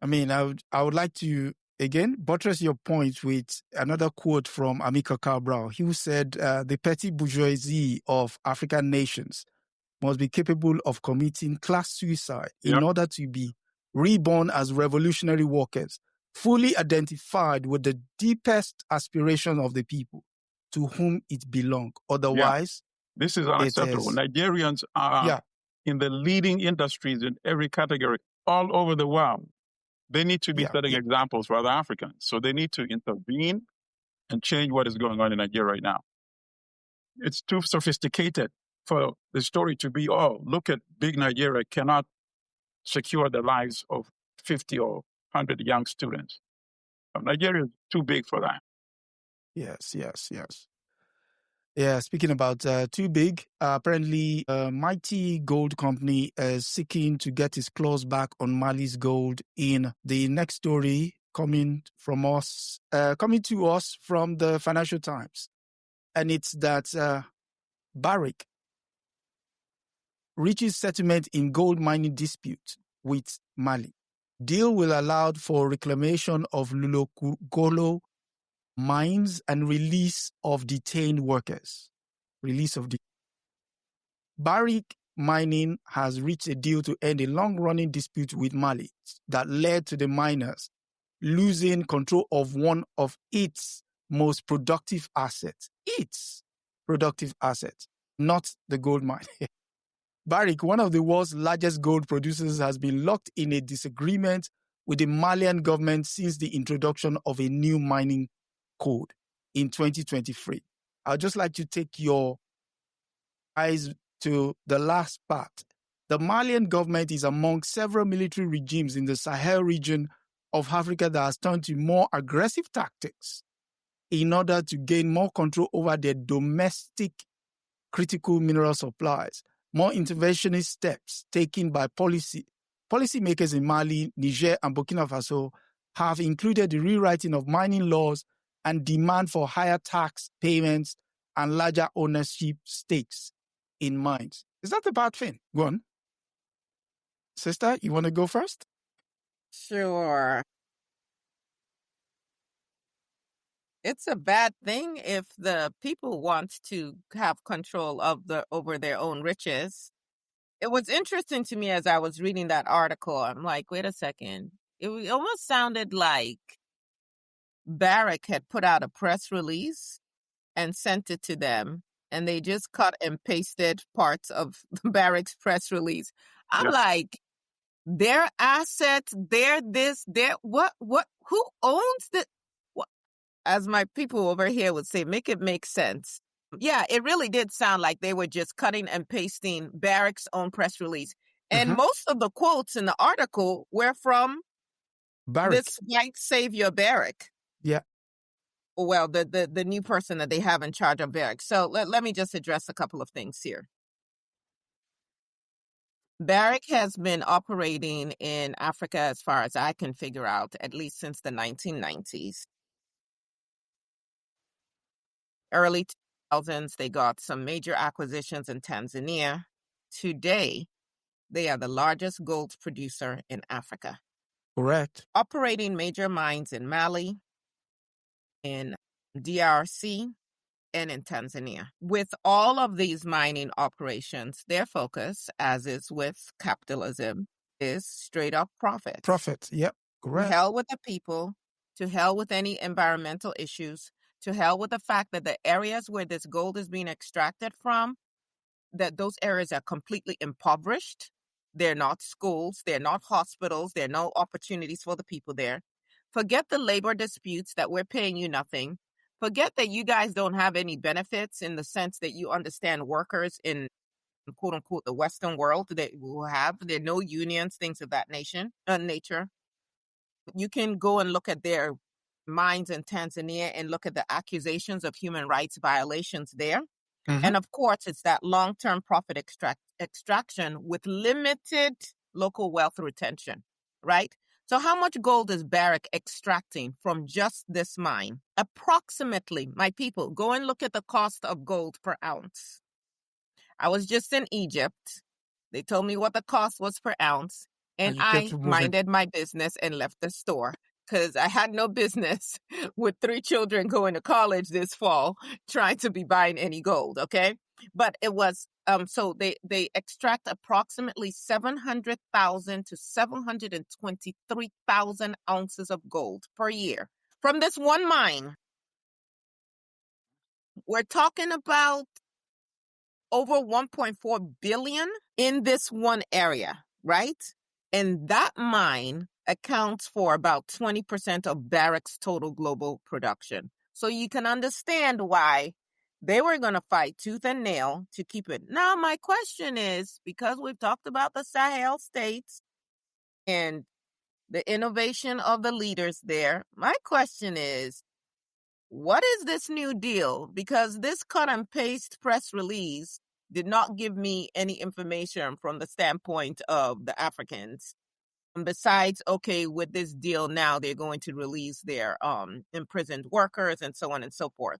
I mean, I would like to, again, buttress your point with another quote from Amilcar Cabral, who said, the petty bourgeoisie of African nations must be capable of committing class suicide in order to be reborn as revolutionary workers, fully identified with the deepest aspiration of the people to whom it belongs. Otherwise, this is unacceptable. Nigerians are in the leading industries in every category all over the world. They need to be setting examples for other Africans. So they need to intervene and change what is going on in Nigeria right now. It's too sophisticated for the story to be, oh, look at big Nigeria cannot secure the lives of 50 or 100 young students. Nigeria is too big for that. Yes. Yeah, speaking about too big, apparently Mighty Gold Company is seeking to get its claws back on Mali's gold in the next story coming to us from the Financial Times. And it's that Barrick reaches settlement in gold mining dispute with Mali. Deal will allow for reclamation of Lulokolo mines and release of detained workers. Barrick Mining has reached a deal to end a long-running dispute with Mali that led to the miners losing control of one of its most productive assets. Not the gold mine. Barrick, one of the world's largest gold producers, has been locked in a disagreement with the Malian government since the introduction of a new mining code in 2023. I'd just like to take your eyes to the last part. The Malian government is among several military regimes in the Sahel region of Africa that has turned to more aggressive tactics in order to gain more control over their domestic critical mineral supplies. More interventionist steps taken by policymakers in Mali, Niger, and Burkina Faso have included the rewriting of mining laws and demand for higher tax payments and larger ownership stakes in mines. Is that a bad thing? Go on. Sister, you want to go first? Sure. It's a bad thing if the people want to have control of over their own riches. It was interesting to me as I was reading that article. I'm like, wait a second. It almost sounded like Barrick had put out a press release and sent it to them, and they just cut and pasted parts of Barrick's press release. I'm like, their assets, what, who owns the, what? As my people over here would say, make it make sense. Yeah, it really did sound like they were just cutting and pasting Barrick's own press release. And most of the quotes in the article were from Barrick. This white savior Barrick. Yeah. Well, the new person that they have in charge of Barrick. So let me just address a couple of things here. Barrick has been operating in Africa, as far as I can figure out, at least since the 1990s. Early 2000s, they got some major acquisitions in Tanzania. Today, they are the largest gold producer in Africa. Correct. Operating major mines in Mali, in DRC, and in Tanzania. With all of these mining operations, their focus, as is with capitalism, is straight up profit. Profit, yep, correct. To hell with the people, to hell with any environmental issues, to hell with the fact that the areas where this gold is being extracted from, that those areas are completely impoverished. They're not schools, they're not hospitals, there are no opportunities for the people there. Forget the labor disputes that we're paying you nothing. Forget that you guys don't have any benefits in the sense that you understand workers in quote unquote the Western world that will have. There are no unions, things of that nature. You can go and look at their mines in Tanzania and look at the accusations of human rights violations there. And of course, it's that long-term profit extraction with limited local wealth retention, right? So how much gold is Barrick extracting from just this mine? Approximately, my people, go and look at the cost of gold per ounce. I was just in Egypt. They told me what the cost was per ounce, and I minded my business and left the store because I had no business with 3 children going to college this fall trying to be buying any gold, okay? But it was, so they extract approximately 700,000 to 723,000 ounces of gold per year from this one mine. We're talking about over 1.4 billion in this one area, right? And that mine accounts for about 20% of Barrick's total global production. So you can understand why they were going to fight tooth and nail to keep it. Now, my question is, because we've talked about the Sahel states and the innovation of the leaders there, my question is, what is this new deal? Because this cut and paste press release did not give me any information from the standpoint of the Africans. And besides, okay, with this deal now, they're going to release their imprisoned workers and so on and so forth.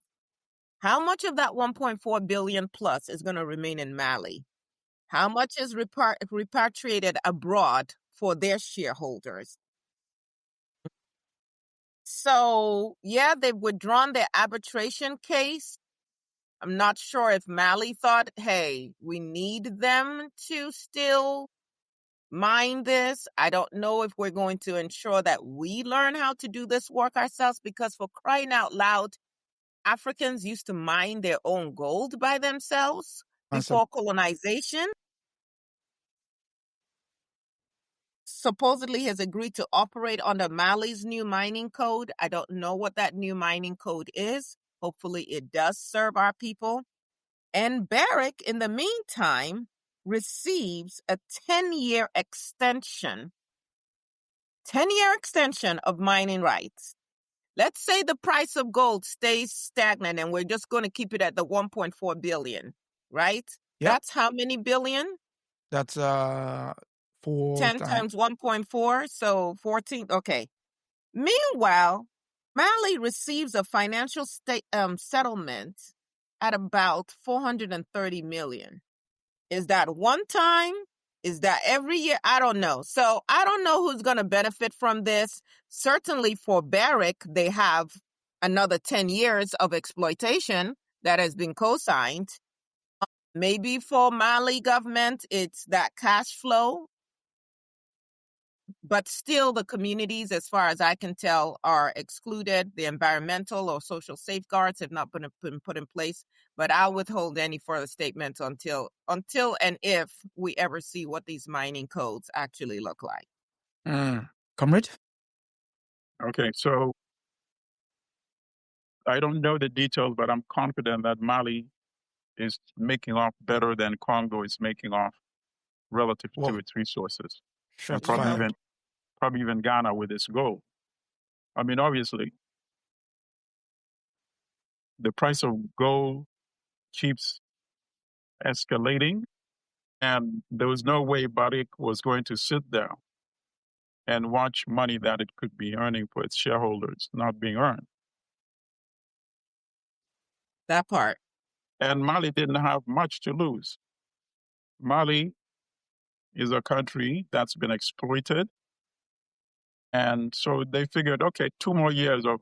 How much of that 1.4 billion plus is going to remain in Mali? How much is repatriated abroad for their shareholders? So, yeah, they've withdrawn their arbitration case. I'm not sure if Mali thought, hey, we need them to still mine this. I don't know if we're going to ensure that we learn how to do this work ourselves, because for crying out loud, Africans used to mine their own gold by themselves before colonization. Supposedly has agreed to operate under Mali's new mining code. I don't know what that new mining code is. Hopefully it does serve our people. And Barrick, in the meantime, receives a 10-year extension. 10-year extension of mining rights. Let's say the price of gold stays stagnant and we're just going to keep it at the 1.4 billion, right? Yep. That's how many billion? That's 10 times 1.4, so 14. Okay. Meanwhile, Mali receives a financial settlement at about 430 million. Is that one time? Is that every year? I don't know. So I don't know who's going to benefit from this. Certainly for Barrick, they have another 10 years of exploitation that has been co-signed. Maybe for Mali government, it's that cash flow. But still, the communities, as far as I can tell, are excluded. The environmental or social safeguards have not been put in place. But I'll withhold any further statements until and if we ever see what these mining codes actually look like. Comrade? Okay, so I don't know the details, but I'm confident that Mali is making off better than Congo is making off relative to its resources. And probably even Ghana with its gold. I mean, obviously, the price of gold keeps escalating, and there was no way Barrick was going to sit there and watch money that it could be earning for its shareholders not being earned. That part. And Mali didn't have much to lose. Mali is a country that's been exploited. And so they figured, okay, 2 more years of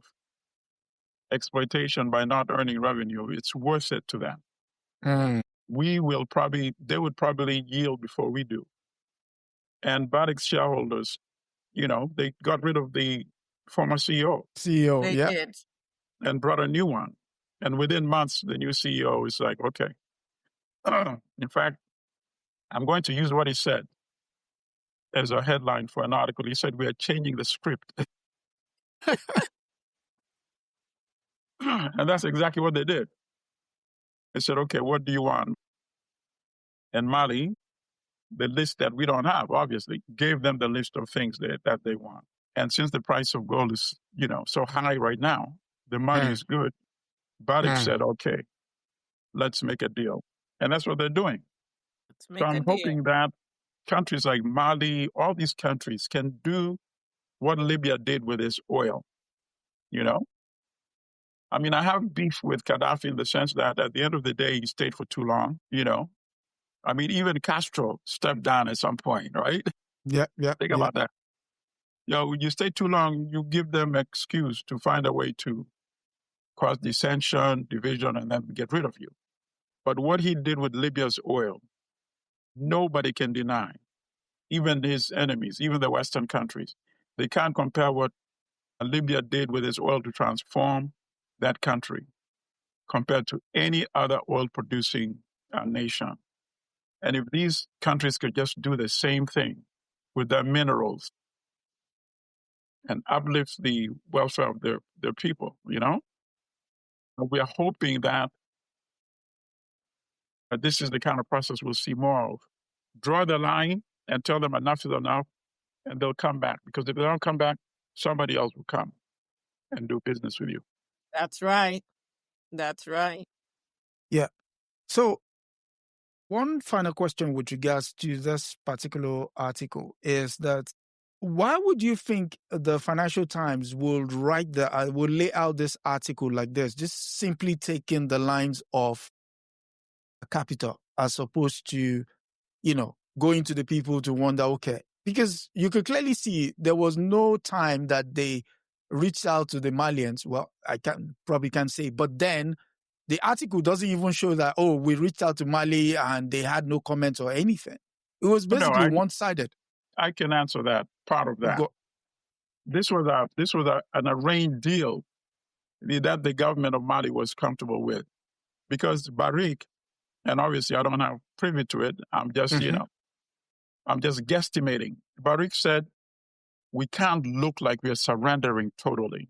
exploitation by not earning revenue, it's worth it to them. They would probably yield before we do. And Barrick's shareholders, they got rid of the former CEO. They did. And brought a new one. And within months, the new CEO is like, okay. In fact, I'm going to use what he said as a headline for an article. He said, we are changing the script. And that's exactly what they did. They said, okay, what do you want? And Mali, the list that we don't have, obviously, gave them the list of things that they want. And since the price of gold is, so high right now, the money is good. Barrick said, okay, let's make a deal. And that's what they're doing. So I'm hoping that countries like Mali, all these countries can do what Libya did with its oil, you know? I mean, I have beef with Gaddafi in the sense that at the end of the day, he stayed for too long, you know? I mean, even Castro stepped down at some point, right? Yeah, yeah. Think yeah. about that. When you stay too long, you give them an excuse to find a way to cause dissension, division, and then get rid of you. But what he did with Libya's oil, nobody can deny. Even his enemies, even the Western countries, they can't compare what Libya did with its oil to transform that country compared to any other oil-producing nation. And if these countries could just do the same thing with their minerals and uplift the welfare of their people, we are hoping that this is the kind of process we'll see more of. Draw the line and tell them enough is enough, and they'll come back. Because if they don't come back, somebody else will come and do business with you. That's right. That's right. Yeah. So, one final question with regards to this particular article is that why would you think the Financial Times will will lay out this article like this, just simply taking the lines of capital as opposed to, going to the people to wonder, okay, because you could clearly see there was no time that they reached out to the Malians. Well, I probably can't say, but then the article doesn't even show that, we reached out to Mali and they had no comments or anything. It was basically one-sided. I can answer that part of that. This was an arranged deal that the government of Mali was comfortable with, because Barrick, and obviously I don't have privy to it. I'm just I'm just guesstimating. Barrick said we can't look like we are surrendering totally.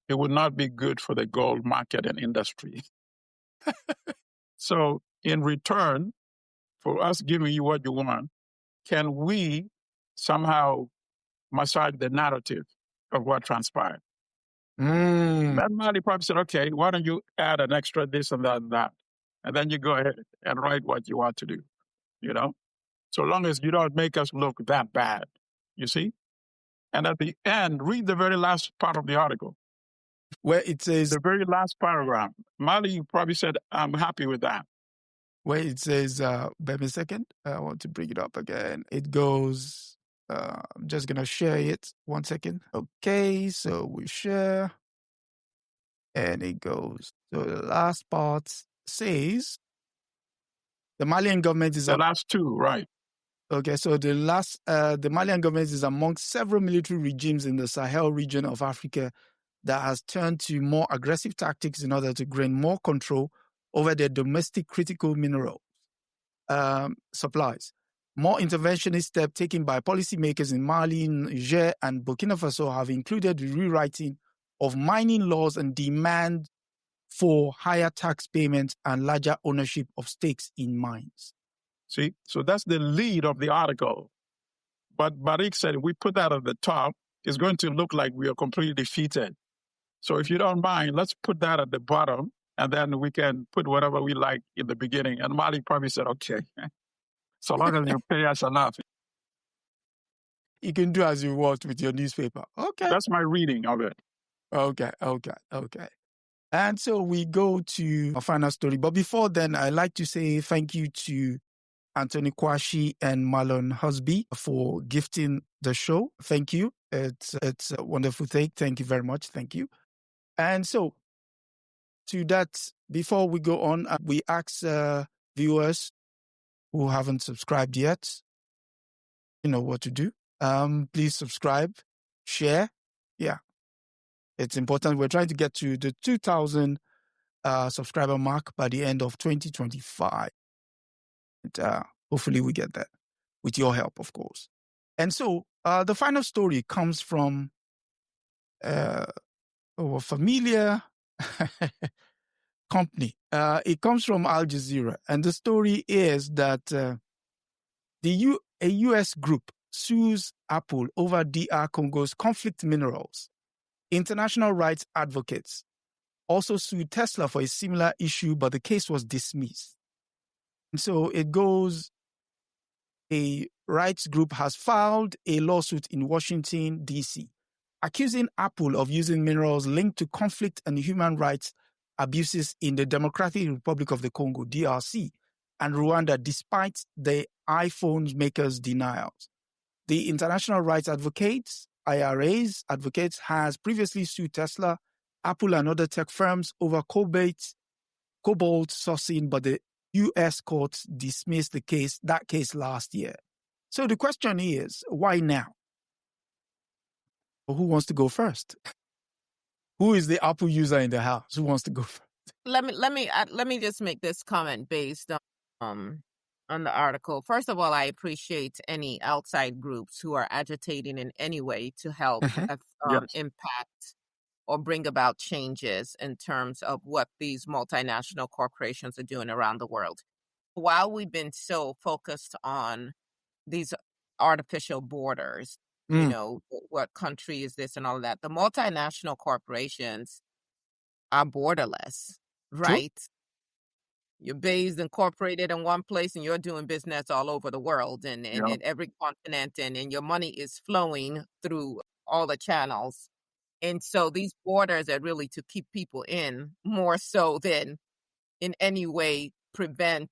It would not be good for the gold market and industry. So in return for us giving you what you want, can we somehow massage the narrative of what transpired? That Mali probably said, okay, why don't you add an extra this and that and that? And then you go ahead and write what you want to do, so long as you don't make us look that bad, you see? And at the end, read the very last part of the article. Where it says... The very last paragraph. Mali probably said, I'm happy with that. Where it says, wait a second, I want to bring it up again. It goes, I'm just going to share it. 1 second. Okay, so we share. And it goes. So the last part says, the Malian government is... The last two, right. Okay, so the Malian government is amongst several military regimes in the Sahel region of Africa that has turned to more aggressive tactics in order to gain more control over their domestic critical mineral supplies. More interventionist steps taken by policymakers in Mali, Niger, and Burkina Faso have included the rewriting of mining laws and demand for higher tax payments and larger ownership of stakes in mines. See, so that's the lead of the article. But Barrick said, if we put that at the top, it's going to look like we are completely defeated. So if you don't mind, let's put that at the bottom, and then we can put whatever we like in the beginning. And Mali probably said, okay, so long as you pay us enough. You can do as you want with your newspaper. Okay. That's my reading of it. Okay. And so we go to our final story. But before then, I'd like to say thank you to Anthony Kwashi and Marlon Husby for gifting the show. Thank you. It's a wonderful thing. Thank you very much. Thank you. And so to that, before we go on, we ask viewers who haven't subscribed yet, you know what to do. Please subscribe, share. Yeah, it's important. We're trying to get to the 2,000 subscriber mark by the end of 2025. And, hopefully we get that with your help, of course. And so the final story comes from a familiar company. It comes from Al Jazeera. And the story is that a U.S. group sues Apple over DR Congo's conflict minerals. International rights advocates also sued Tesla for a similar issue, but the case was dismissed. And so it goes, a rights group has filed a lawsuit in Washington, D.C. accusing Apple of using minerals linked to conflict and human rights abuses in the Democratic Republic of the Congo, DRC, and Rwanda, despite the iPhone makers' denials. The International Rights Advocates, IRA's advocates, has previously sued Tesla, Apple, and other tech firms over cobalt sourcing, but the U.S. courts dismissed that case last year. So the question is, why now? Who wants to go first? Who is the Apple user in the house? Who wants to go first? Let me just make this comment based on the article. First of all, I appreciate any outside groups who are agitating in any way to help Yes. impact or bring about changes in terms of what these multinational corporations are doing around the world. While we've been so focused on these artificial borders, what country is this and all of that, the multinational corporations are borderless, right? True. You're based incorporated in one place and you're doing business all over the world and in every continent, and your money is flowing through all the channels. And so these borders are really to keep people in more so than in any way prevent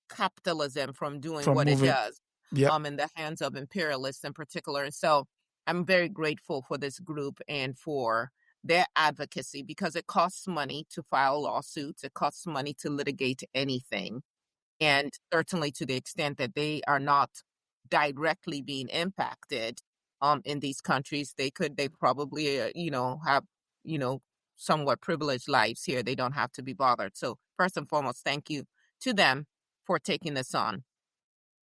capitalism from doing what it does in the hands of imperialists in particular. And so I'm very grateful for this group and for their advocacy, because it costs money to file lawsuits. It costs money to litigate anything. And certainly to the extent that they are not directly being impacted in these countries, they probably, have, somewhat privileged lives here. They don't have to be bothered. So first and foremost, thank you to them for taking this on.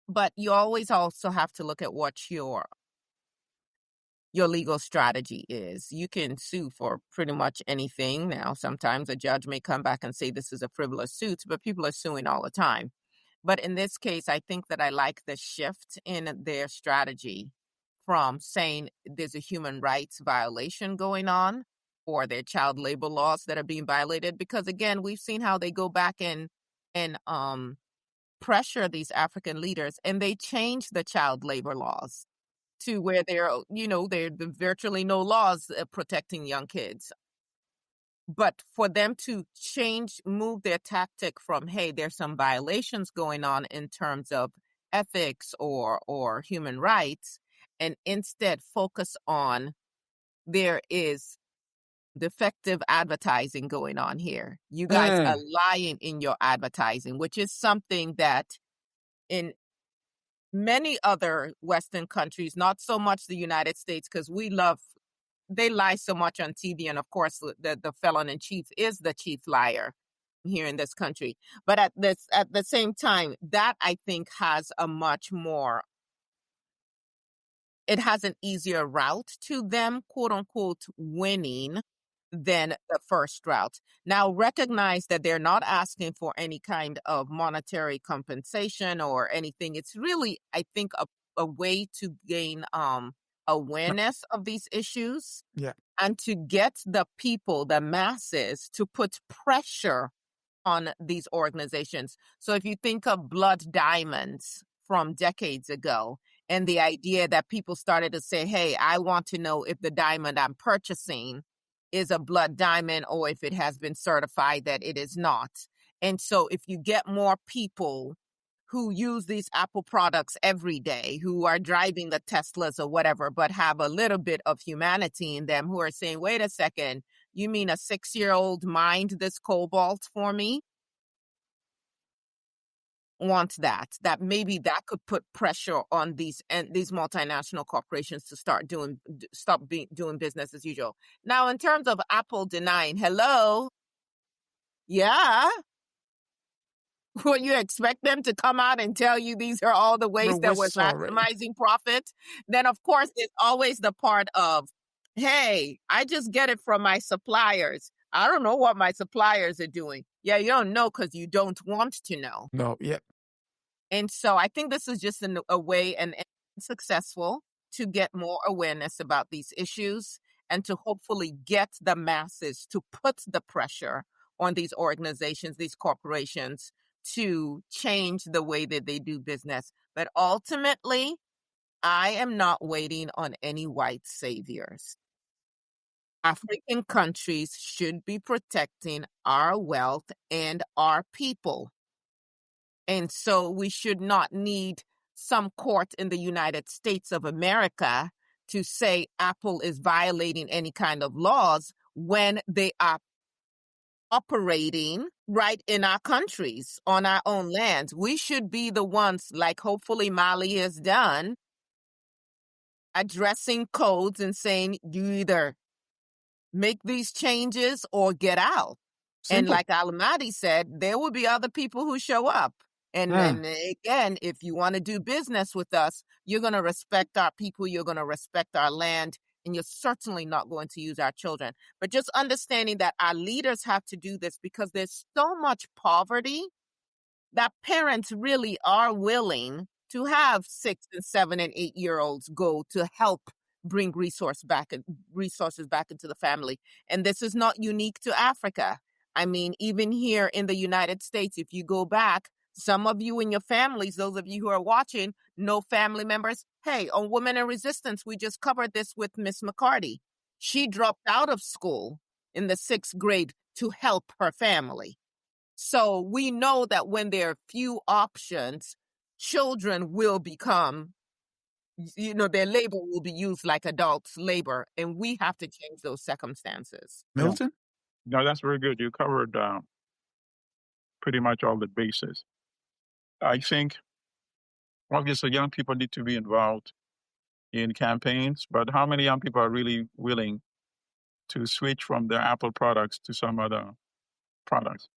But you always also have to look at what your legal strategy is. You can sue for pretty much anything. Now, sometimes a judge may come back and say this is a frivolous suit, but people are suing all the time. But in this case, I think that I like the shift in their strategy from saying there's a human rights violation going on or their child labor laws that are being violated. Because again, we've seen how they go back and pressure these African leaders, and they change the child labor laws to where there's virtually no laws protecting young kids. But for them to move their tactic from, hey, there's some violations going on in terms of ethics or human rights, and instead focus on there is defective advertising going on here. You guys are lying in your advertising, which is something that in many other Western countries, not so much the United States, because they lie so much on TV. And of course, the felon in chief is the chief liar here in this country. But at the same time, that I think has it has an easier route to them, quote unquote, winning than the first route. Now, recognize that they're not asking for any kind of monetary compensation or anything. It's really, I think, a way to gain awareness of these issues and to get the people, the masses, to put pressure on these organizations. So if you think of blood diamonds from decades ago, and the idea that people started to say, hey, I want to know if the diamond I'm purchasing is a blood diamond or if it has been certified that it is not. And so if you get more people who use these Apple products every day, who are driving the Teslas or whatever, but have a little bit of humanity in them, who are saying, wait a second, you mean a 6-year-old mined this cobalt for me? Want that maybe that could put pressure on these multinational corporations to stop doing business as usual. Now, in terms of Apple denying, hello, would you expect them to come out and tell you these are all the ways that we're maximizing profit? Then, of course, there's always the part of, hey, I just get it from my suppliers. I don't know what my suppliers are doing. Yeah, you don't know because you don't want to know. No, yeah. And so I think this is just a way and successful to get more awareness about these issues and to hopefully get the masses to put the pressure on these organizations, these corporations, to change the way that they do business. But ultimately, I am not waiting on any white saviors. African countries should be protecting our wealth and our people. And so we should not need some court in the United States of America to say Apple is violating any kind of laws when they are operating right in our countries, on our own lands. We should be the ones, like hopefully Mali has done, addressing codes and saying you either make these changes or get out. And Simple. like Allimadi said, there will be other people who show up. And again, if you want to do business with us, you're going to respect our people, you're going to respect our land, and you're certainly not going to use our children. But just understanding that our leaders have to do this because there's so much poverty that parents really are willing to have 6 and 7 and 8-year-olds go to help bring resources back into the family. And this is not unique to Africa. I mean, even here in the United States, if you go back, some of you and your families, those of you who are watching, know family members. Hey, on Women in Resistance, we just covered this with Miss McCarty. She dropped out of school in the 6th grade to help her family. So we know that when there are few options, children will become, their labor will be used like adults' labor, and we have to change those circumstances. Milton? No, that's very good. You covered pretty much all the bases. I think, obviously, young people need to be involved in campaigns, but how many young people are really willing to switch from their Apple products to some other products?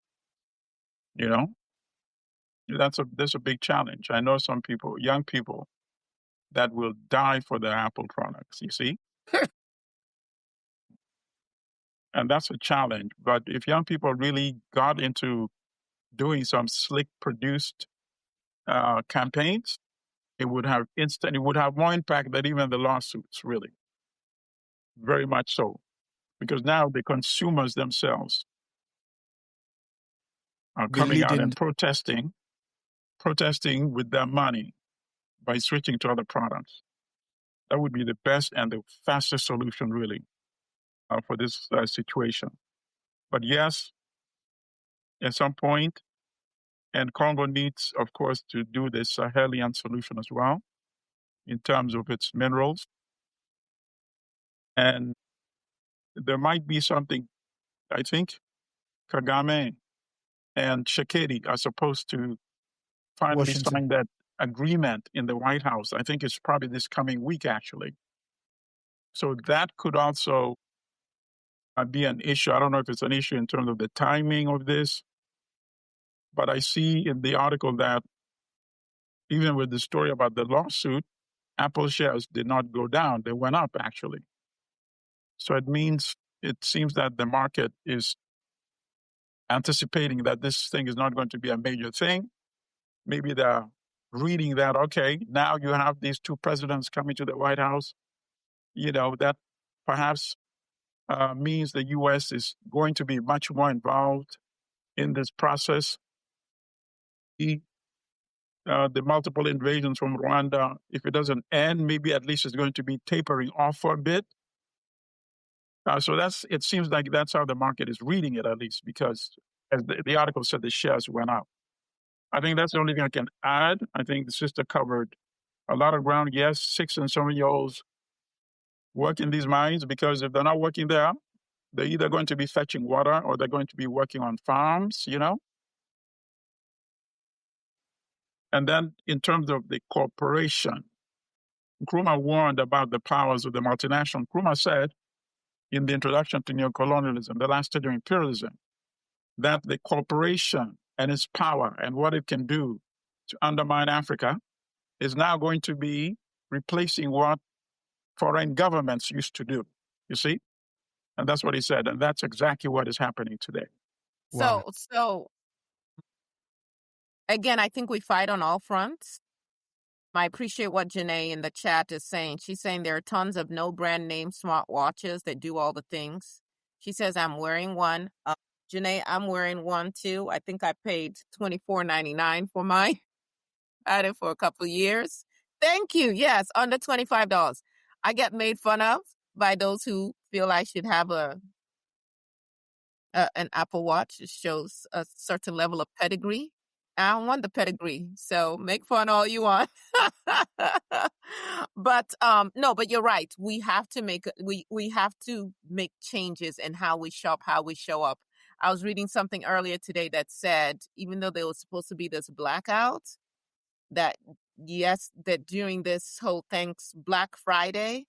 That's a big challenge. I know some people, young people, that will die for their Apple products, you see? And that's a challenge. But if young people really got into doing some slick produced campaigns, it would have more impact than even the lawsuits, really. Very much so. Because now the consumers themselves are coming out and protesting with their money by switching to other products. That would be the best and the fastest solution, really, for this situation. But yes, at some point, and Congo needs, of course, to do this Sahelian solution as well in terms of its minerals. And there might be something, I think, Kagame and Shekedi are supposed to finally sign that agreement in the White House. I think it's probably this coming week, actually. So that could also be an issue. I don't know if it's an issue in terms of the timing of this, but I see in the article that even with the story about the lawsuit, Apple shares did not go down. They went up, actually. So it seems that the market is anticipating that this thing is not going to be a major thing. Maybe they're reading that, okay, now you have these 2 presidents coming to the White House, that perhaps means the U.S. is going to be much more involved in this process. The multiple invasions from Rwanda, if it doesn't end, maybe at least it's going to be tapering off for a bit. So it seems like that's how the market is reading it, at least, because as the article said, the shares went up. I think that's the only thing I can add. I think the sister covered a lot of ground. Yes, 6 and 7-year-olds work in these mines because if they're not working there, they're either going to be fetching water or they're going to be working on farms, And then in terms of the corporation, Nkrumah warned about the powers of the multinational. Nkrumah said in the introduction to neocolonialism, the last stage of imperialism, that the corporation and its power and what it can do to undermine Africa is now going to be replacing what foreign governments used to do, you see? And that's what he said. And that's exactly what is happening today. Wow. So again, I think we fight on all fronts. I appreciate what Janae in the chat is saying. She's saying there are tons of no brand name smartwatches that do all the things. She says, I'm wearing one. Janae, I'm wearing one too. I think I paid $24.99 for mine. I had it for a couple of years. Thank you. Yes, under $25. I get made fun of by those who feel I should have an Apple Watch. It shows a certain level of pedigree. I don't want the pedigree, so make fun all you want. But no, but you're right. We have to make changes in how we shop, how we show up. I was reading something earlier today that said, even though there was supposed to be this blackout, that during this whole Black Friday,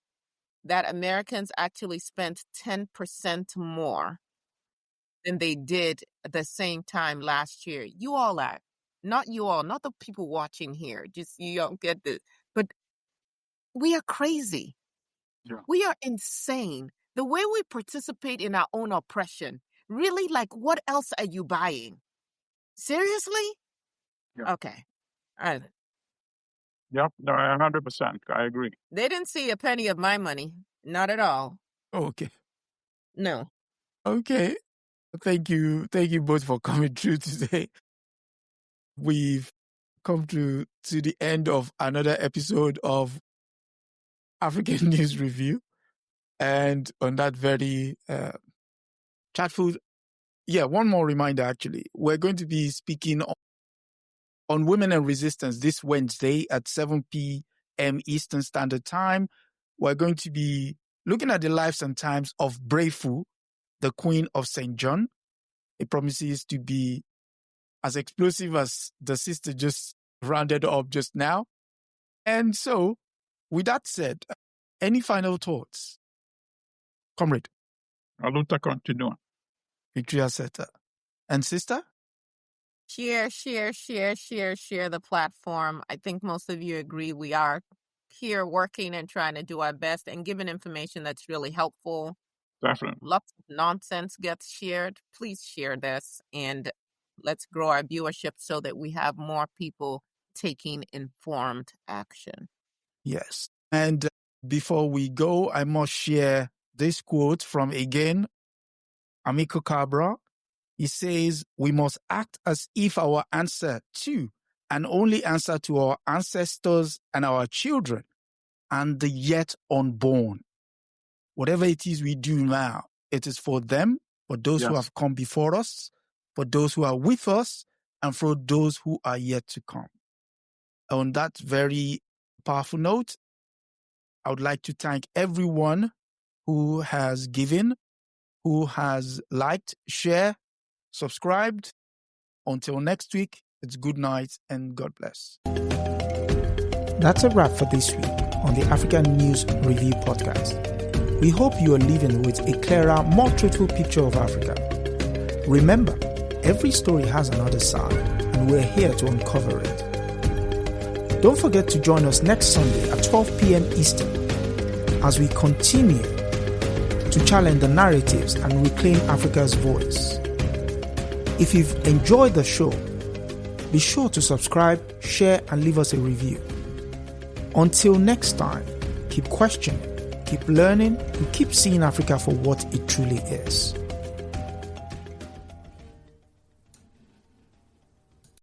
that Americans actually spent 10% more than they did at the same time last year. Not the people watching here. Just you don't get this. But we are crazy. Yeah. We are insane. The way we participate in our own oppression. Really, like, what else are you buying? Seriously? Yeah. Okay. All right. Yep. No, 100%. I agree. They didn't see a penny of my money. Not at all. Okay. No. Okay. Thank you. Thank you both for coming through today. We've come to the end of another episode of African News Review. And on that very chatful, one more reminder, actually. We're going to be speaking on women and resistance this Wednesday at 7 p.m. Eastern Standard Time. We're going to be looking at the lives and times of Brayfu, the Queen of St. John. It promises to be as explosive as the sister just rounded up just now. And so, with that said, any final thoughts? Comrade. La luta continua. Victoria Seta. And sister? Share the platform. I think most of you agree we are here working and trying to do our best and giving information that's really helpful. Definitely. Lots of nonsense gets shared. Please share this and let's grow our viewership so that we have more people taking informed action. Yes. And before we go, I must share this quote from, again, Amilcar Cabral. He says, "We must act as if our answer to and only answer to our ancestors and our children and the yet unborn. Whatever it is we do now, it is for them, for those who have come before us, for those who are with us, and for those who are yet to come." On that very powerful note, I would like to thank everyone who has given, who has liked, shared, subscribed. Until next week, it's good night and God bless. That's a wrap for this week on the African News Review podcast. We hope you are leaving with a clearer, more truthful picture of Africa. Remember, every story has another side, and we're here to uncover it. Don't forget to join us next Sunday at 12 p.m. Eastern as we continue to challenge the narratives and reclaim Africa's voice. If you've enjoyed the show, be sure to subscribe, share, and leave us a review. Until next time, keep questioning, keep learning, and keep seeing Africa for what it truly is.